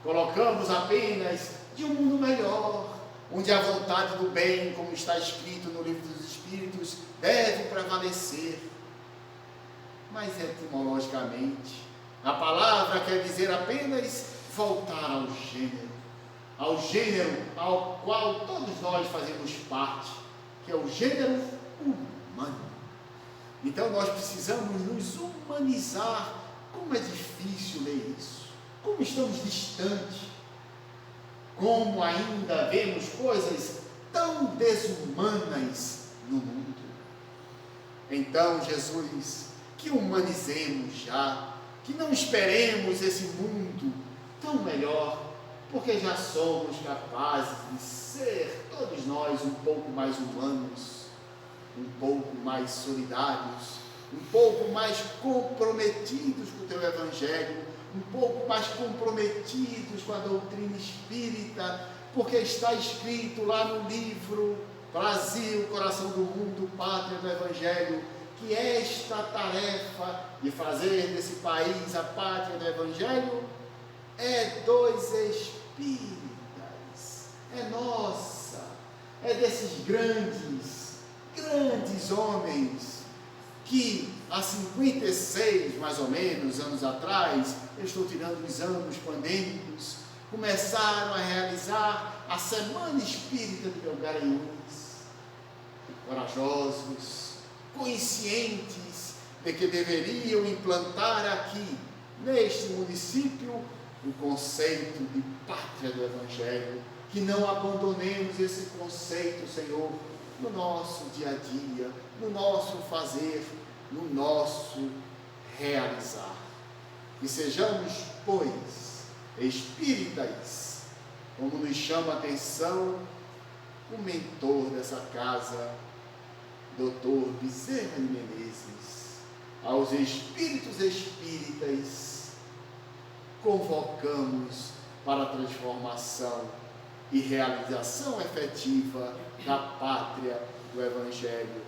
Colocamos apenas de um mundo melhor, onde a vontade do bem, como está escrito no livro dos Espíritos, deve prevalecer. Mas etimologicamente, a palavra quer dizer apenas voltar ao gênero ao qual todos nós fazemos parte, que é o gênero humano. Então nós precisamos nos humanizar. Como é difícil ler isso, como estamos distantes, como ainda vemos coisas tão desumanas no mundo. Então, Jesus, que humanizemos já, que não esperemos esse mundo tão melhor, porque já somos capazes de ser, todos nós, um pouco mais humanos, um pouco mais solidários, um pouco mais comprometidos com o Teu Evangelho, um pouco mais comprometidos com a doutrina espírita, porque está escrito lá no livro Brasil, Coração do Mundo, Pátria do Evangelho, que esta tarefa de fazer desse país a pátria do Evangelho é dos espíritas, é nossa, é desses grandes homens que há 56, mais ou menos, anos atrás, eu estou tirando os anos pandêmicos, começaram a realizar a Semana Espírita de Belgaranhuns, corajosos, conscientes de que deveriam implantar aqui, neste município, o conceito de pátria do Evangelho, que não abandonemos esse conceito, Senhor, no nosso dia a dia, no nosso fazer, no nosso realizar. E sejamos, pois, espíritas, como nos chama a atenção o mentor dessa casa, Dr. Bezerra de Menezes. Aos espíritos espíritas, convocamos para a transformação e realização efetiva da pátria do Evangelho,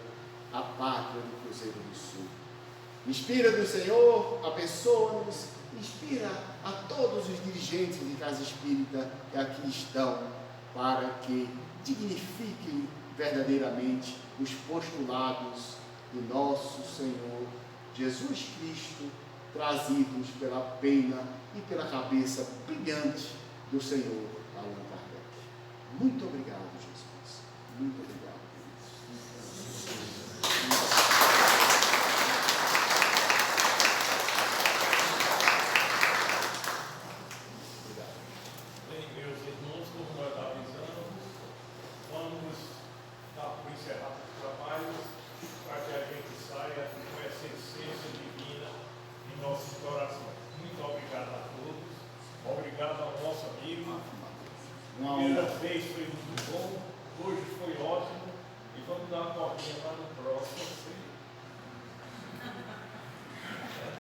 a pátria do Cruzeiro do Sul. Inspira-nos, Senhor, abençoa-nos, inspira a todos os dirigentes de casa espírita que aqui estão, para que dignifiquem verdadeiramente os postulados do nosso Senhor Jesus Cristo trazidos pela pena e pela cabeça brilhante do Senhor Allan Kardec. Muito obrigado, Jesus. Muito obrigado. Bem, meus irmãos, como nós avisamos, vamos dar por encerrado os trabalhos para que a gente saia com essa essência divina em nossos corações. Muito obrigado a todos. Obrigado ao nosso amigo. Uma Primeira honra. vez foi muito bom, hoje foi ótimo e vamos dar uma corrinha lá no próximo.